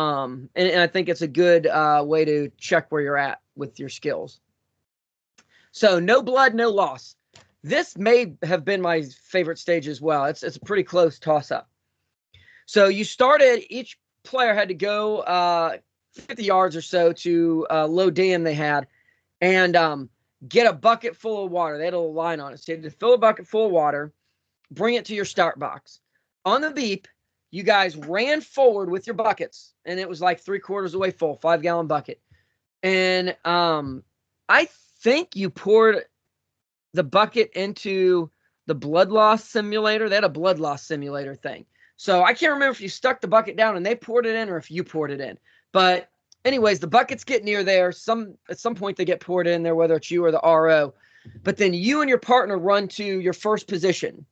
and I think it's a good way to check where you're at with your skills. So no blood, no loss. This may have been my favorite stage as well. It's a pretty close toss up. So you started, each player had to go 50 yards or so to a low dam they had, and get a bucket full of water. They had a little line on it. So you had to fill a bucket full of water, bring it to your start box. On the beep, you guys ran forward with your buckets, and it was like 3/4 of the way full, 5-gallon bucket. And I think you poured the bucket into the blood loss simulator. They had a blood loss simulator thing. So I can't remember if you stuck the bucket down and they poured it in or if you poured it in. But anyways, the buckets get near there. At some point they get poured in there, whether it's you or the RO. But then you and your partner run to your first position.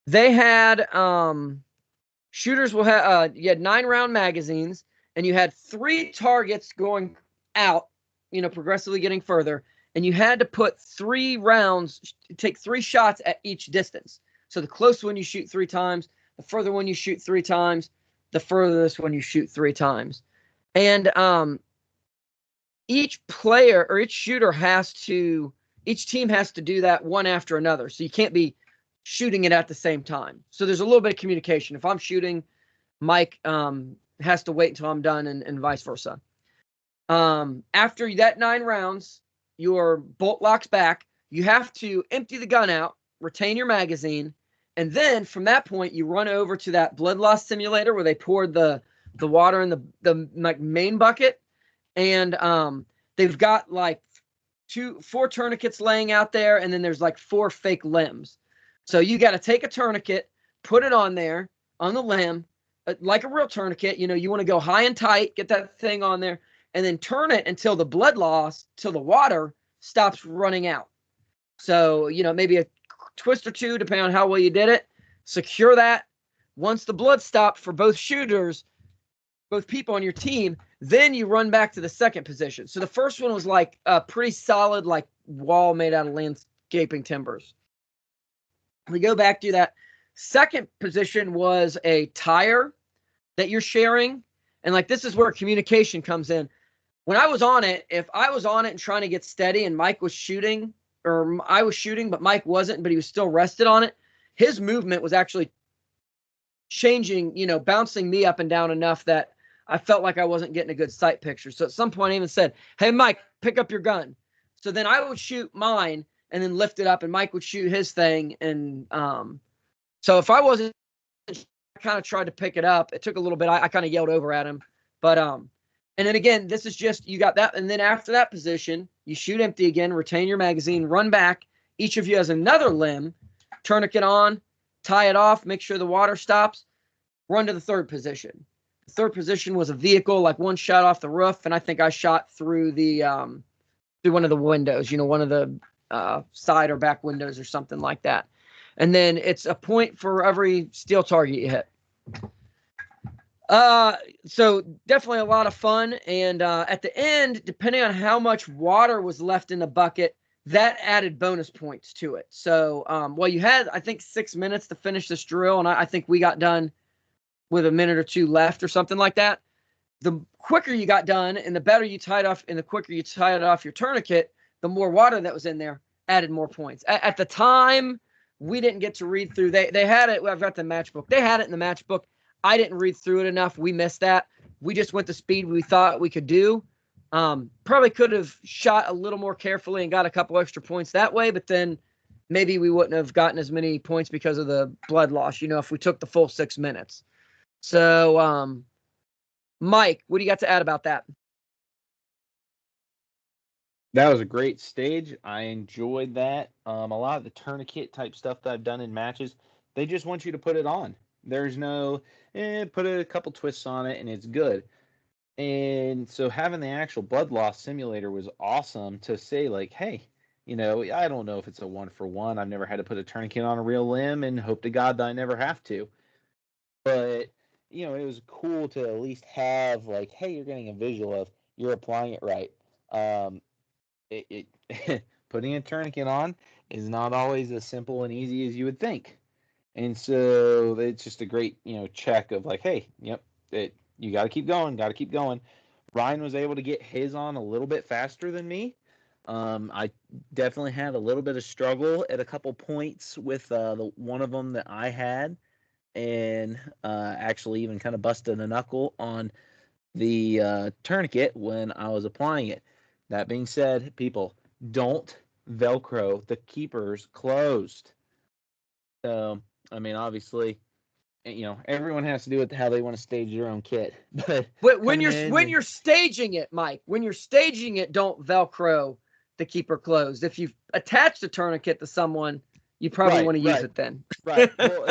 They had shooters will have you had 9-round magazines, and you had 3 targets going out, progressively getting further, and you had to put 3 rounds, take 3 shots at each distance. So the close one you shoot 3 times, the further one you shoot 3 times, the furthest one you shoot 3 times. And each player or each shooter each team has to do that one after another. So you can't be shooting it at the same time. So there's a little bit of communication. If I'm shooting, Mike has to wait until I'm done, and vice versa. After that 9 rounds, your bolt locks back. You have to empty the gun out, retain your magazine, and then from that point, you run over to that blood loss simulator where they poured the water in the like main bucket, and they've got like 4 tourniquets laying out there, and then there's like 4 fake limbs. So you got to take a tourniquet, put it on there on the limb, like a real tourniquet. You want to go high and tight, get that thing on there, and then turn it until the blood loss, till the water stops running out. So, maybe a twist or two, depending on how well you did it. Secure that. Once the blood stopped for both shooters, both people on your team, then you run back to the second position. So the first one was like a pretty solid, like wall made out of landscaping timbers. We go back to that. Second position was a tire that you're sharing. And like, this is where communication comes in. When I was on it, if I was on it and trying to get steady and Mike was shooting, or I was shooting, but Mike wasn't, but he was still rested on it, his movement was actually changing, bouncing me up and down enough that I felt like I wasn't getting a good sight picture. So at some point I even said, "Hey, Mike, pick up your gun." So then I would shoot mine and then lift it up, and Mike would shoot his thing. And so if I wasn't, I kind of tried to pick it up. It took a little bit. I kind of yelled over at him. But and then again, this is just, you got that. And then after that position, you shoot empty again, retain your magazine, run back. Each of you has another limb, tourniquet on, tie it off, make sure the water stops, run to the third position. The third position was a vehicle, like one shot off the roof, and I think I shot through the through one of the windows, one of the side or back windows or something like that. And then it's a point for every steel target you hit. So definitely a lot of fun. And at the end, depending on how much water was left in the bucket, that added bonus points to it. So, well, you had, I think, 6 minutes to finish this drill, and I think we got done with a minute or two left or something like that. The quicker you got done and the better you tied off, and the quicker you tied off your tourniquet, the more water that was in there added more points. At the time, we didn't get to read through. They had it. I've got the match book. They had it in the match book. I didn't read through it enough. We missed that. We just went the speed we thought we could do. Probably could have shot a little more carefully and got a couple extra points that way, but then maybe we wouldn't have gotten as many points because of the blood loss, if we took the full 6 minutes. So, Mike, what do you got to add about that? That was a great stage. I enjoyed that. A lot of the tourniquet type stuff that I've done in matches, they just want you to put it on. There's no, put a couple twists on it and it's good. And so having the actual blood loss simulator was awesome to say, like, hey, I don't know if it's a 1-for-1. I've never had to put a tourniquet on a real limb, and hope to God that I never have to. But, it was cool to at least have, like, hey, you're getting a visual of you're applying it right. Putting a tourniquet on is not always as simple and easy as you would think. And so it's just a great, check of like, hey, yep, you got to keep going. Ryan was able to get his on a little bit faster than me. I definitely had a little bit of struggle at a couple points with the one of them that I had, and actually even kind of busted a knuckle on the tourniquet when I was applying it. That being said, people, don't Velcro the keepers closed. So, I mean, obviously, everyone has to do it how they want to stage their own kit. But when you're staging it, Mike, when you're staging it, don't Velcro the keeper closed. If you've attached a tourniquet to someone, you probably want to use it then. Right. Well,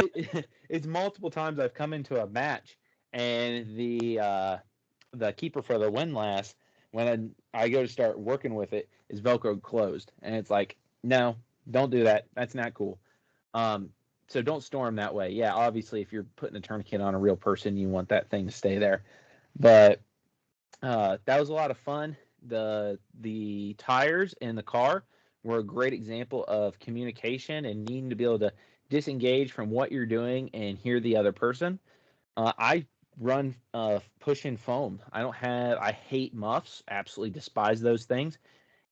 it's multiple times I've come into a match and the keeper for the windlass, when I go to start working with it, is Velcro closed, and it's like, no, don't do that. That's not cool. So don't storm that way. Yeah, obviously, if you're putting a tourniquet on a real person, you want that thing to stay there. But that was a lot of fun. The tires in the car were a great example of communication and needing to be able to disengage from what you're doing and hear the other person. I run push in foam. I hate muffs. Absolutely despise those things.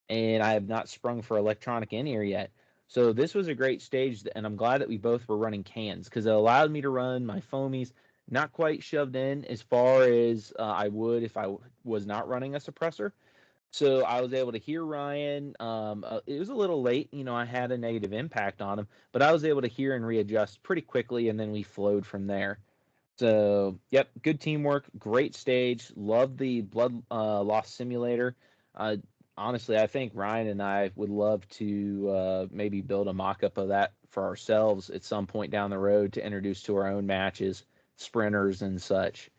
And I have not sprung for electronic in-ear yet. So this was a great stage, and I'm glad that we both were running cans, because it allowed me to run my foamies not quite shoved in as far as I would if I was not running a suppressor. So I was able to hear Ryan. It was a little late. I had a negative impact on him, but I was able to hear and readjust pretty quickly, and then we flowed from there. So, yep, good teamwork, great stage. Love the blood loss simulator. honestly, I think Ryan and I would love to maybe build a mock-up of that for ourselves at some point down the road to introduce to our own matches, sprinters and such.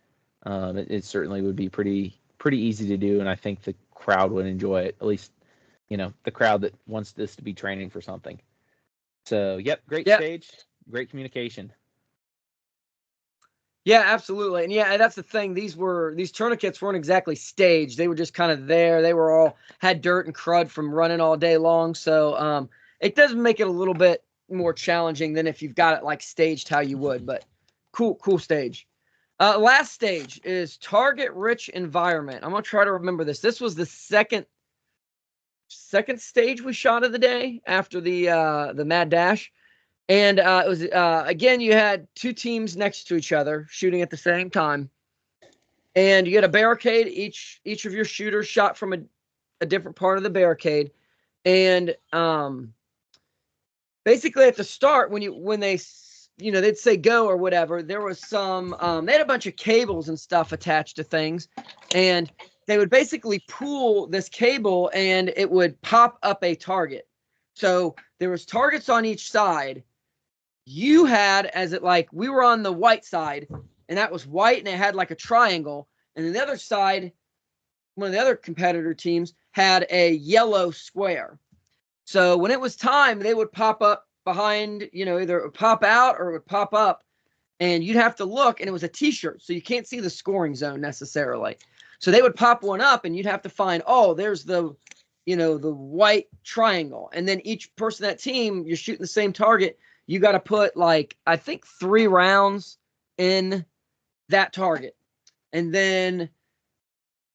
It certainly would be pretty easy to do, and I think the crowd would enjoy it. At least, the crowd that wants this to be training for something. So, yep, great Yeah. stage, great communication. Yeah, absolutely. And yeah, that's the thing. These tourniquets weren't exactly staged. They were just kind of there. They were all had dirt and crud from running all day long. So it does make it a little bit more challenging than if you've got it like staged how you would. But cool stage. Last stage is target rich environment. I'm gonna try to remember this. This was the second stage we shot of the day after the Mad Dash. And it was again, you had two teams next to each other shooting at the same time, and you had a barricade. Each of your shooters shot from a different part of the barricade, and basically at the start when they they'd say go or whatever, there was some they had a bunch of cables and stuff attached to things, and they would basically pull this cable and it would pop up a target. So there was targets on each side. You had as it like we were on the white side, and that was white, and it had like a triangle, and then the other side, one of the other competitor teams had a yellow square. So when it was time, they would pop up behind, either it would pop out or it would pop up, and you'd have to look, and it was a t-shirt, so you can't see the scoring zone necessarily. So they would pop one up, and you'd have to find, oh, there's the white triangle, and then each person that team, you're shooting the same target. You got to put like, I think 3 rounds in that target. And then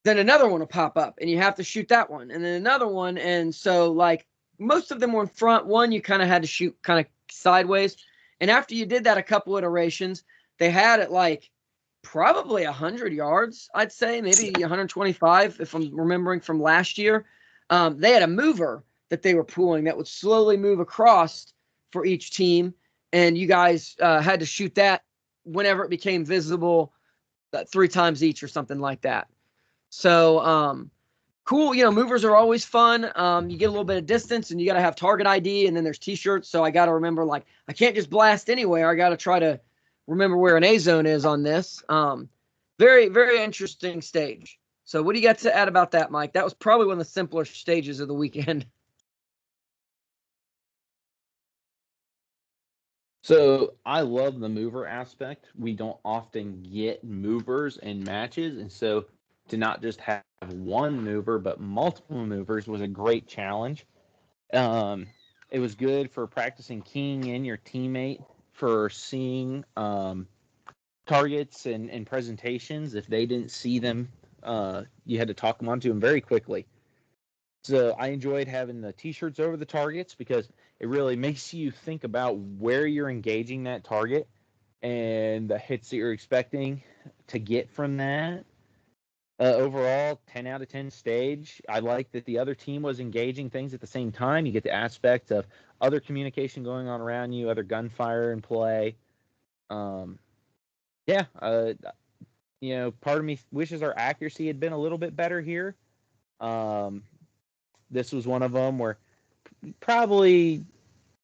another one will pop up and you have to shoot that one. And then another one. And so like most of them were in front. One, you kind of had to shoot kind of sideways. And after you did that a couple iterations, they had it like probably 100 yards, I'd say, maybe 125 if I'm remembering from last year. They had a mover that they were pulling that would slowly move across for each team, and you guys had to shoot that whenever it became visible 3 times each or something like that. So cool. Movers are always fun. You get a little bit of distance, and you got to have target ID, and then there's t-shirts. So I got to remember, like, I can't just blast anywhere. I got to try to remember where an A zone is on this. Very, very interesting stage. So what do you got to add about that, Mike? That was probably one of the simpler stages of the weekend. So I love the mover aspect. We don't often get movers in matches, and so to not just have one mover but multiple movers was a great challenge. It was good for practicing keying in your teammate, for seeing targets and presentations. If they didn't see them, you had to talk them onto them very quickly. So I enjoyed having the t-shirts over the targets because it really makes you think about where you're engaging that target and the hits that you're expecting to get from that. Overall, 10 out of 10 stage. I like that the other team was engaging things at the same time. You get the aspect of other communication going on around you, other gunfire in play. Yeah, part of me wishes our accuracy had been a little bit better here. This was one of them where probably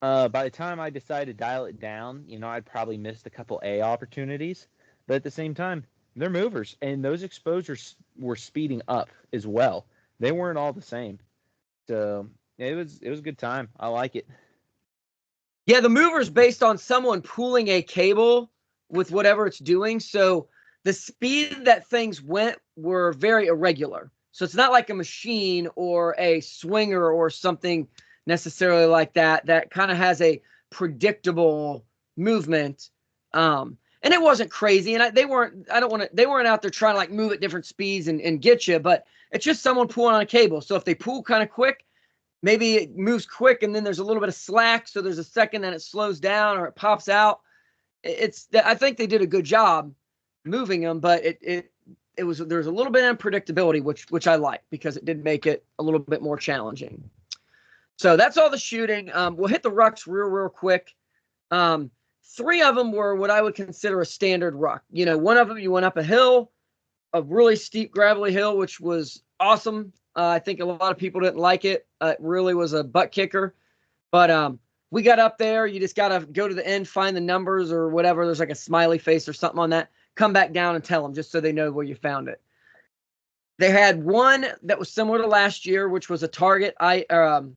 by the time I decided to dial it down, I'd probably missed a couple A opportunities. But at the same time, they're movers, and those exposures were speeding up as well. They weren't all the same. So it was a good time. I like it. Yeah, the mover is based on someone pulling a cable with whatever it's doing. So the speed that things went were very irregular. So it's not like a machine or a swinger or something necessarily like that kind of has a predictable movement. And it wasn't crazy. And they weren't out there trying to like move at different speeds and get you, but it's just someone pulling on a cable. So if they pull kind of quick, maybe it moves quick and then there's a little bit of slack. So there's a second that it slows down or it pops out. I think they did a good job moving them, but there's a little bit of unpredictability, which I like because it did make it a little bit more challenging. So that's all the shooting. We'll hit the rucks real quick. 3 of them were what I would consider a standard ruck. One of them you went up a hill, a really steep gravelly hill, which was awesome. I think a lot of people didn't like it. It really was a butt kicker. But we got up there. You just got to go to the end, find the numbers or whatever. There's like a smiley face or something on that. Come back down and tell them just so they know where you found it. They had one that was similar to last year, which was a target. Target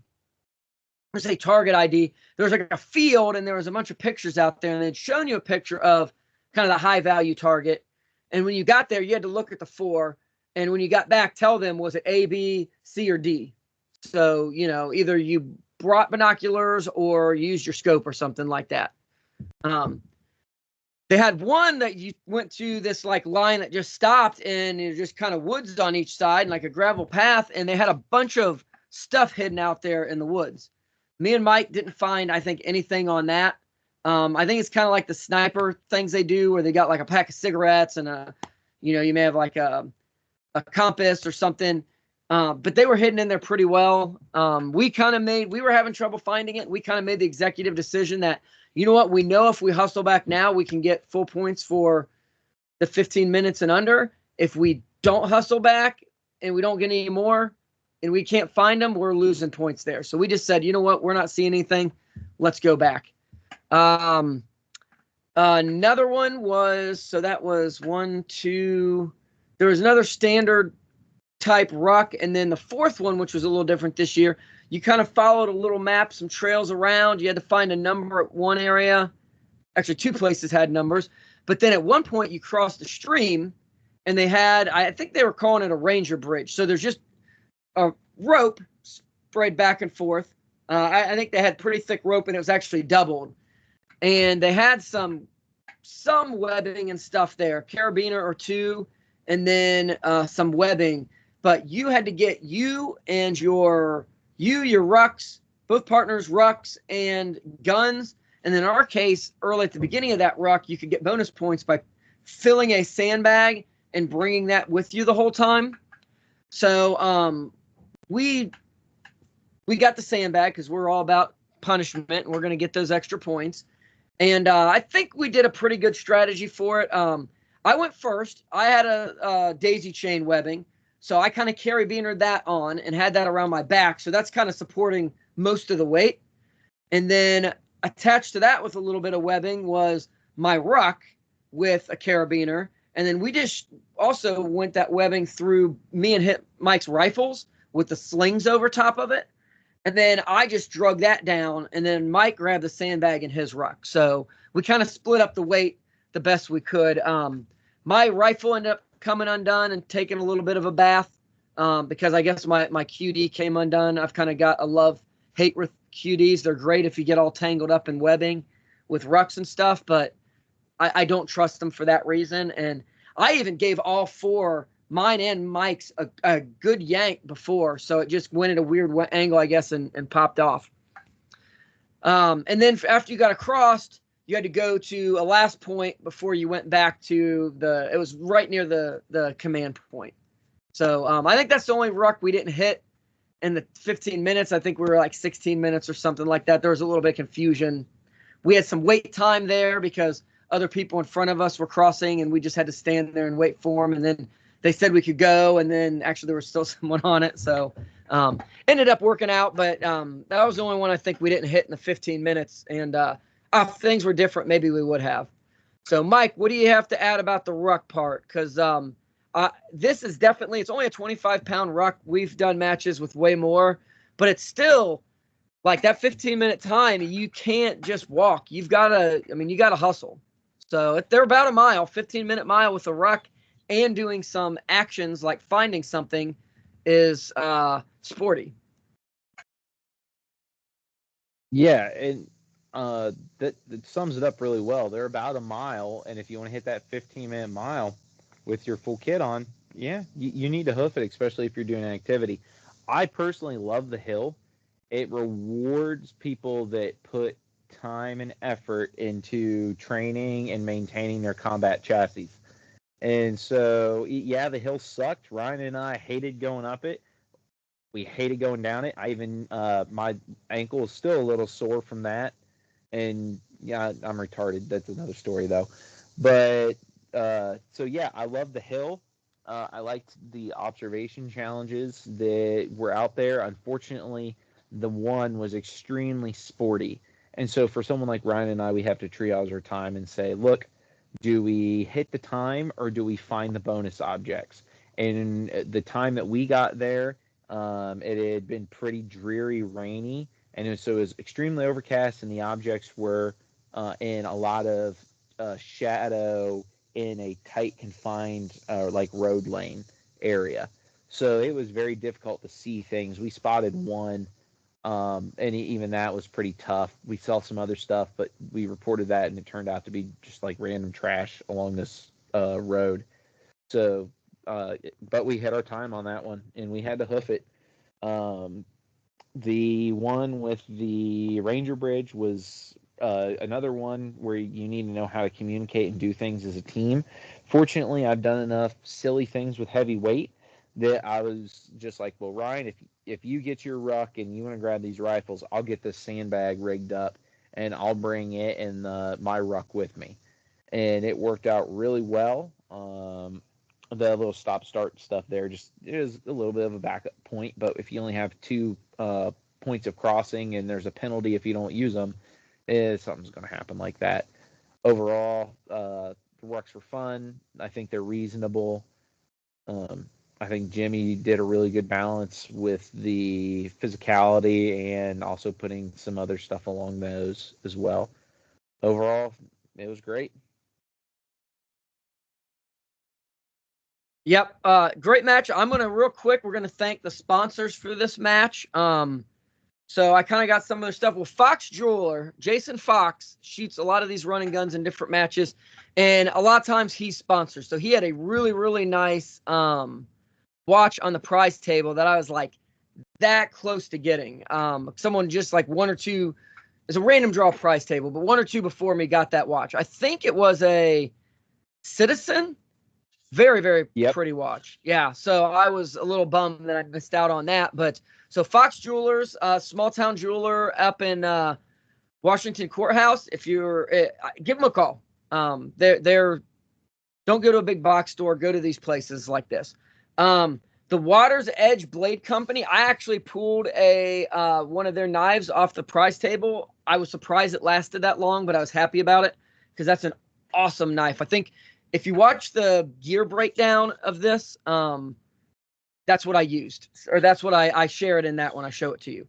ID. There was like a field and there was a bunch of pictures out there, and they'd shown you a picture of kind of the high value target. And when you got there, you had to look at the 4. And when you got back, tell them, was it A, B, C, or D? So, either you brought binoculars or used your scope or something like that. They had one that you went to this like line that just stopped, and it just kind of woods on each side and like a gravel path. And they had a bunch of stuff hidden out there in the woods. Me and Mike didn't find, I think, anything on that. I think it's kind of like the sniper things they do where they got like a pack of cigarettes and you may have like a compass or something. But they were hidden in there pretty well. We were having trouble finding it. We kind of made the executive decision that, you know what, we know if we hustle back now, we can get full points for the 15 minutes and under. If we don't hustle back and we don't get any more and we can't find them, we're losing points there. So we just said, you know what, we're not seeing anything. Let's go back. Another one was, so that was 1, 2, there was another standard type ruck, and then the fourth one, which was a little different this year, you kind of followed a little map, some trails around. You had to find a number at one area. Actually, 2 places had numbers, but then at one point you crossed the stream, and they had, I think they were calling it a ranger bridge. So there's just a rope sprayed back and forth. I think they had pretty thick rope, and it was actually doubled, and they had some webbing and stuff there, carabiner or 2, and then some webbing. But you had to get you and your rucks, both partners, rucks and guns. And then in our case, early at the beginning of that ruck, you could get bonus points by filling a sandbag and bringing that with you the whole time. So we got the sandbag because we're all about punishment, and we're going to get those extra points. And I think we did a pretty good strategy for it. I went first. I had a daisy chain webbing, so I kind of carabiner that on and had that around my back. So that's kind of supporting most of the weight. And then attached to that with a little bit of webbing was my ruck with a carabiner. And then we just also went that webbing through me and hit Mike's rifles with the slings over top of it. And then I just drug that down, and then Mike grabbed the sandbag in his ruck. So we kind of split up the weight the best we could. My rifle ended up coming undone and taking a little bit of a bath because I guess my QD came undone. I've kind of got a love-hate with QDs. They're great if you get all tangled up in webbing with rucks and stuff, but I don't trust them for that reason. And I even gave all 4, mine and Mike's, a good yank before, so it just went at a weird angle, I guess, and popped off. And then after you got across, you had to go to a last point before you went back to it was right near the command point. So I think that's the only ruck we didn't hit in the 15 minutes. I think we were like 16 minutes or something like that. There was a little bit of confusion. We had some wait time there because other people in front of us were crossing, and we just had to stand there and wait for them. And then they said we could go, and then actually there was still someone on it. So ended up working out, but that was the only one I think we didn't hit in the 15 minutes. And if things were different, maybe we would have. So, Mike, what do you have to add about the ruck part? Because this is definitely, it's only a 25-pound ruck. We've done matches with way more, but it's still like that 15-minute time. You can't just walk. You've got to hustle. So they're about a mile, 15-minute mile with a ruck, and doing some actions like finding something is sporty. Yeah, and that sums it up really well. They're about a mile, and if you want to hit that 15-minute mile with your full kit on, yeah, you need to hoof it, especially if you're doing an activity. I personally love the hill. It rewards people that put time and effort into training and maintaining their combat chassis. And so, yeah, the hill sucked. Ryan and I hated going up it. We hated going down it. I even, my ankle is still a little sore from that. And yeah, I'm retarded. That's another story though. But, so yeah, I love the hill. I liked the observation challenges that were out there. Unfortunately, the one was extremely sporty. And so for someone like Ryan and I, we have to triage our time and say, look, do we hit the time or do we find the bonus objects? And the time that we got there, it had been pretty dreary, rainy, and so it was extremely overcast, and the objects were in a lot of shadow in a tight, confined, like road lane area. So it was very difficult to see things. We spotted one, and even that was pretty tough. We saw some other stuff, but we reported that, and it turned out to be just like random trash along this road. So, but we had our time on that one, and we had to hoof it. Um, the one with the Ranger Bridge was another one where you need to know how to communicate and do things as a team. Fortunately, I've done enough silly things with heavy weight that I was just like, well, Ryan, if you get your ruck and you want to grab these rifles, I'll get this sandbag rigged up and I'll bring it and my ruck with me. And it worked out really well. The little stop start stuff there just is a little bit of a backup point, but if you only have two points of crossing and there's a penalty if you don't use them, something's going to happen like that. Overall, the rucks were fun. I think they're reasonable. I think Jimmy did a really good balance with the physicality and also putting some other stuff along those as well. Overall, it was great. Yep. Great match. I'm gonna real quick. We're gonna thank the sponsors for this match. So I kind of got some of their stuff. Well, Fox Jeweler, Jason Fox shoots a lot of these running guns in different matches, and a lot of times he's sponsored. So he had a really, really nice watch on the prize table that I was like that close to getting. Someone just like one or two. It's a random draw prize table, but one or two before me got that watch. I think it was a Citizen. Very, very pretty watch. Yeah. So I was a little bummed that I missed out on that. But so Fox Jewelers, small town jeweler up in Washington Courthouse. If you're, give them a call. They're don't go to a big box store. Go to these places like this. The Water's Edge Blade Company. I actually pulled a one of their knives off the prize table. I was surprised it lasted that long, but I was happy about it because that's an awesome knife. I think if you watch the gear breakdown of this, that's what I used, or that's what I share it in that when I show it to you.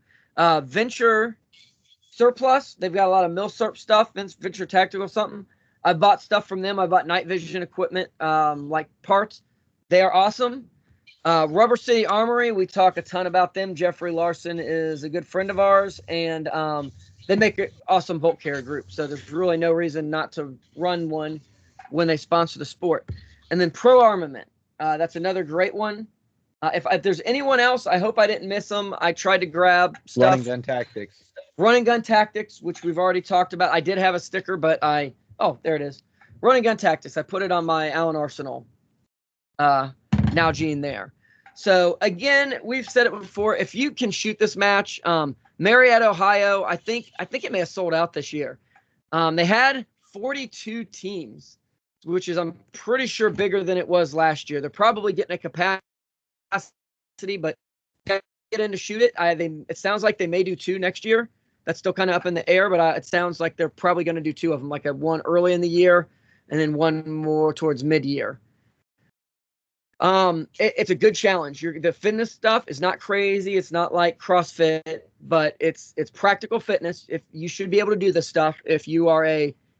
Venture Surplus, they've got a lot of Milsurp stuff, Venture Tactical something. I bought stuff from them. I bought night vision equipment, like parts. They are awesome. Rubber City Armory, we talk a ton about them. Jeffrey Larson is a good friend of ours, and they make an awesome bolt carrier group. So there's really no reason not to run one when they sponsor the sport. And then Pro Armament, that's another great one. If there's anyone else, I hope I didn't miss them. I tried to grab stuff. Running Gun Tactics. Running Gun Tactics, which we've already talked about. I did have a sticker, but oh, there it is. Running Gun Tactics. I put it on my Allen Arsenal Nalgene there. So again, we've said it before. If you can shoot this match, Marietta, Ohio, I think it may have sold out this year. They had 42 teams, which is, I'm pretty sure, bigger than it was last year. They're probably getting a capacity, but get in to shoot it. It sounds like they may do 2 next year. That's still kind of up in the air, but it sounds like they're probably going to do 2 of them, like a one early in the year and then one more towards mid-year. It's a good challenge. The fitness stuff is not crazy. It's not like CrossFit, but it's practical fitness. If you should be able to do this stuff, if you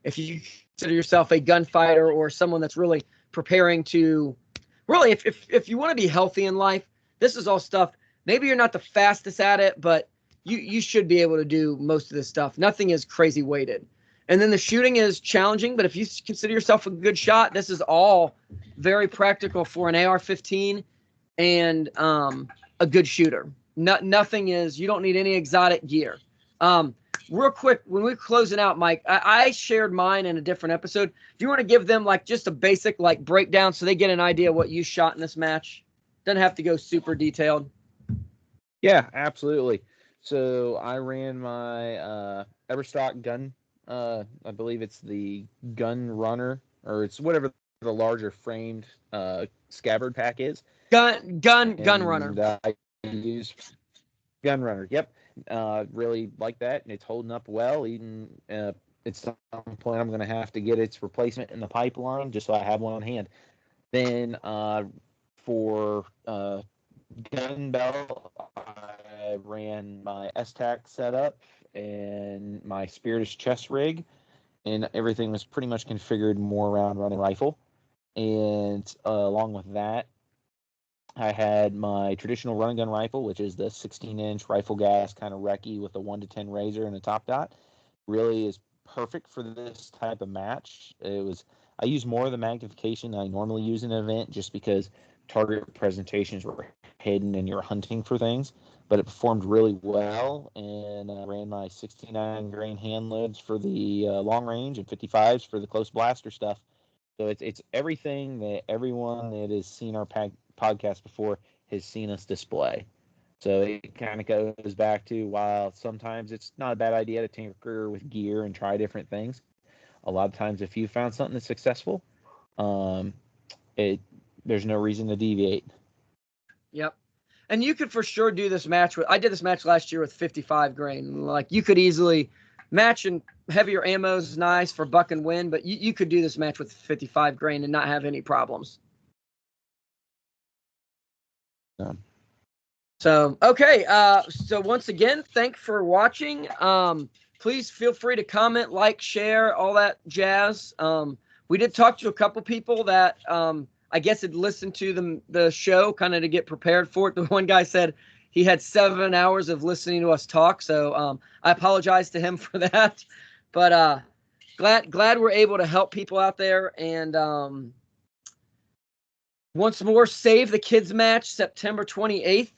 consider yourself a gunfighter or someone that's really preparing to really, if you want to be healthy in life, this is all stuff. Maybe you're not the fastest at it, but you should be able to do most of this stuff. Nothing is crazy weighted. And then the shooting is challenging, but if you consider yourself a good shot, this is all very practical for an AR-15 and a good shooter. Nothing is, you don't need any exotic gear. Real quick, when we're closing out, Mike, I shared mine in a different episode. Do you want to give them like just a basic like breakdown so they get an idea what you shot in this match? Doesn't have to go super detailed. Yeah, absolutely. So I ran my Everstock gun. I believe it's the Gun Runner, or it's whatever the larger framed scabbard pack is. Gun runner. I use gun runner. Yep. Really like that, and it's holding up well. Even at some point, I'm going to have to get its replacement in the pipeline just so I have one on hand. Then for gun belt, I ran my S-Tac setup and my Spiritus chest rig, and everything was pretty much configured more around running rifle. And along with that, I had my traditional run and gun rifle, which is the 16-inch rifle gas kind of recce with a 1-10 razor and a top dot. Really is perfect for this type of match. I use more of the magnification than I normally use in an event just because target presentations were hidden and you're hunting for things. But it performed really well, and I ran my 69 grain hand loads for the long range and 55s for the close blaster stuff. So it's everything that everyone that has seen our podcast before has seen us display. So it kind of goes back to, while sometimes it's not a bad idea to tinker with gear and try different things, a lot of times if you found something that's successful, there's no reason to deviate. Yep. And you could for sure do this match I did this match last year with 55 grain. Like, you could easily match, and heavier ammo is nice for buck and win, but you could do this match with 55 grain and not have any problems. So, okay. So once again, thanks for watching. Please feel free to comment, like, share, all that jazz. We did talk to a couple people that I guess had listened to the show kind of to get prepared for it. The one guy said he had 7 hours of listening to us talk. So I apologize to him for that. But glad we're able to help people out there. And once more, Save the Kids match, September 28th.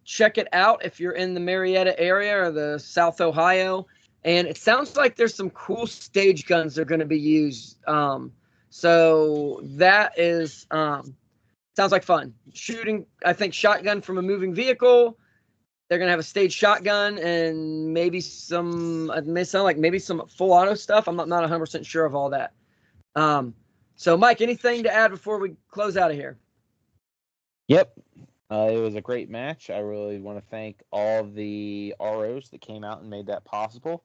Check it out if you're in the Marietta area or the South Ohio. And it sounds like there's some cool stage guns that are going to be used. So that is sounds like fun. Shooting, I think, shotgun from a moving vehicle. They're going to have a stage shotgun and maybe some, it may sound like maybe some full auto stuff. I'm not 100% sure of all that. So, Mike, anything to add before we close out of here? Yep. It was a great match. I really want to thank all the ROs that came out and made that possible.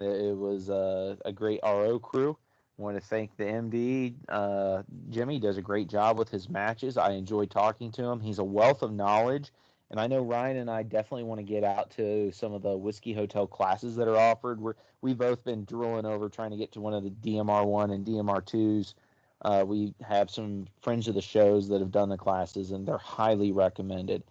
It was a great RO crew. I want to thank the MD. Jimmy does a great job with his matches. I enjoy talking to him. He's a wealth of knowledge. And I know Ryan and I definitely want to get out to some of the Whiskey Hotel classes that are offered. We've both been drooling over trying to get to one of the DMR1 and DMR2s. We have some friends of the shows that have done the classes, and they're highly recommended.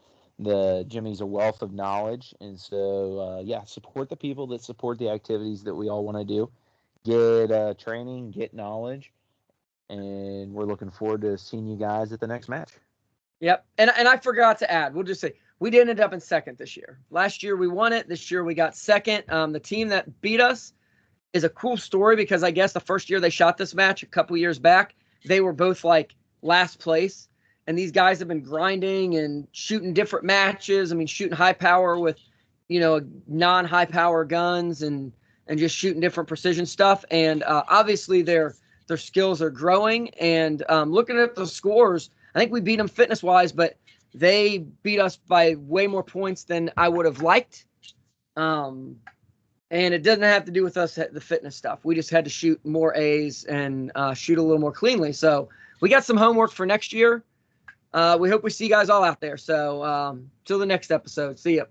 Jimmy's a wealth of knowledge, and so, support the people that support the activities that we all want to do. Get training, get knowledge, and we're looking forward to seeing you guys at the next match. Yep, and I forgot to add, we'll just say, we did end up in second this year. Last year we won it. This year we got second. The team that beat us is a cool story because I guess the first year they shot this match a couple years back, they were both like last place. And these guys have been grinding and shooting different matches. I mean, shooting high power with, non-high power guns and just shooting different precision stuff. And obviously their skills are growing. And looking at the scores, I think we beat them fitness-wise, but they beat us by way more points than I would have liked. And it doesn't have to do with us, the fitness stuff. We just had to shoot more A's and shoot a little more cleanly. So we got some homework for next year. We hope we see you guys all out there. So till the next episode. See ya.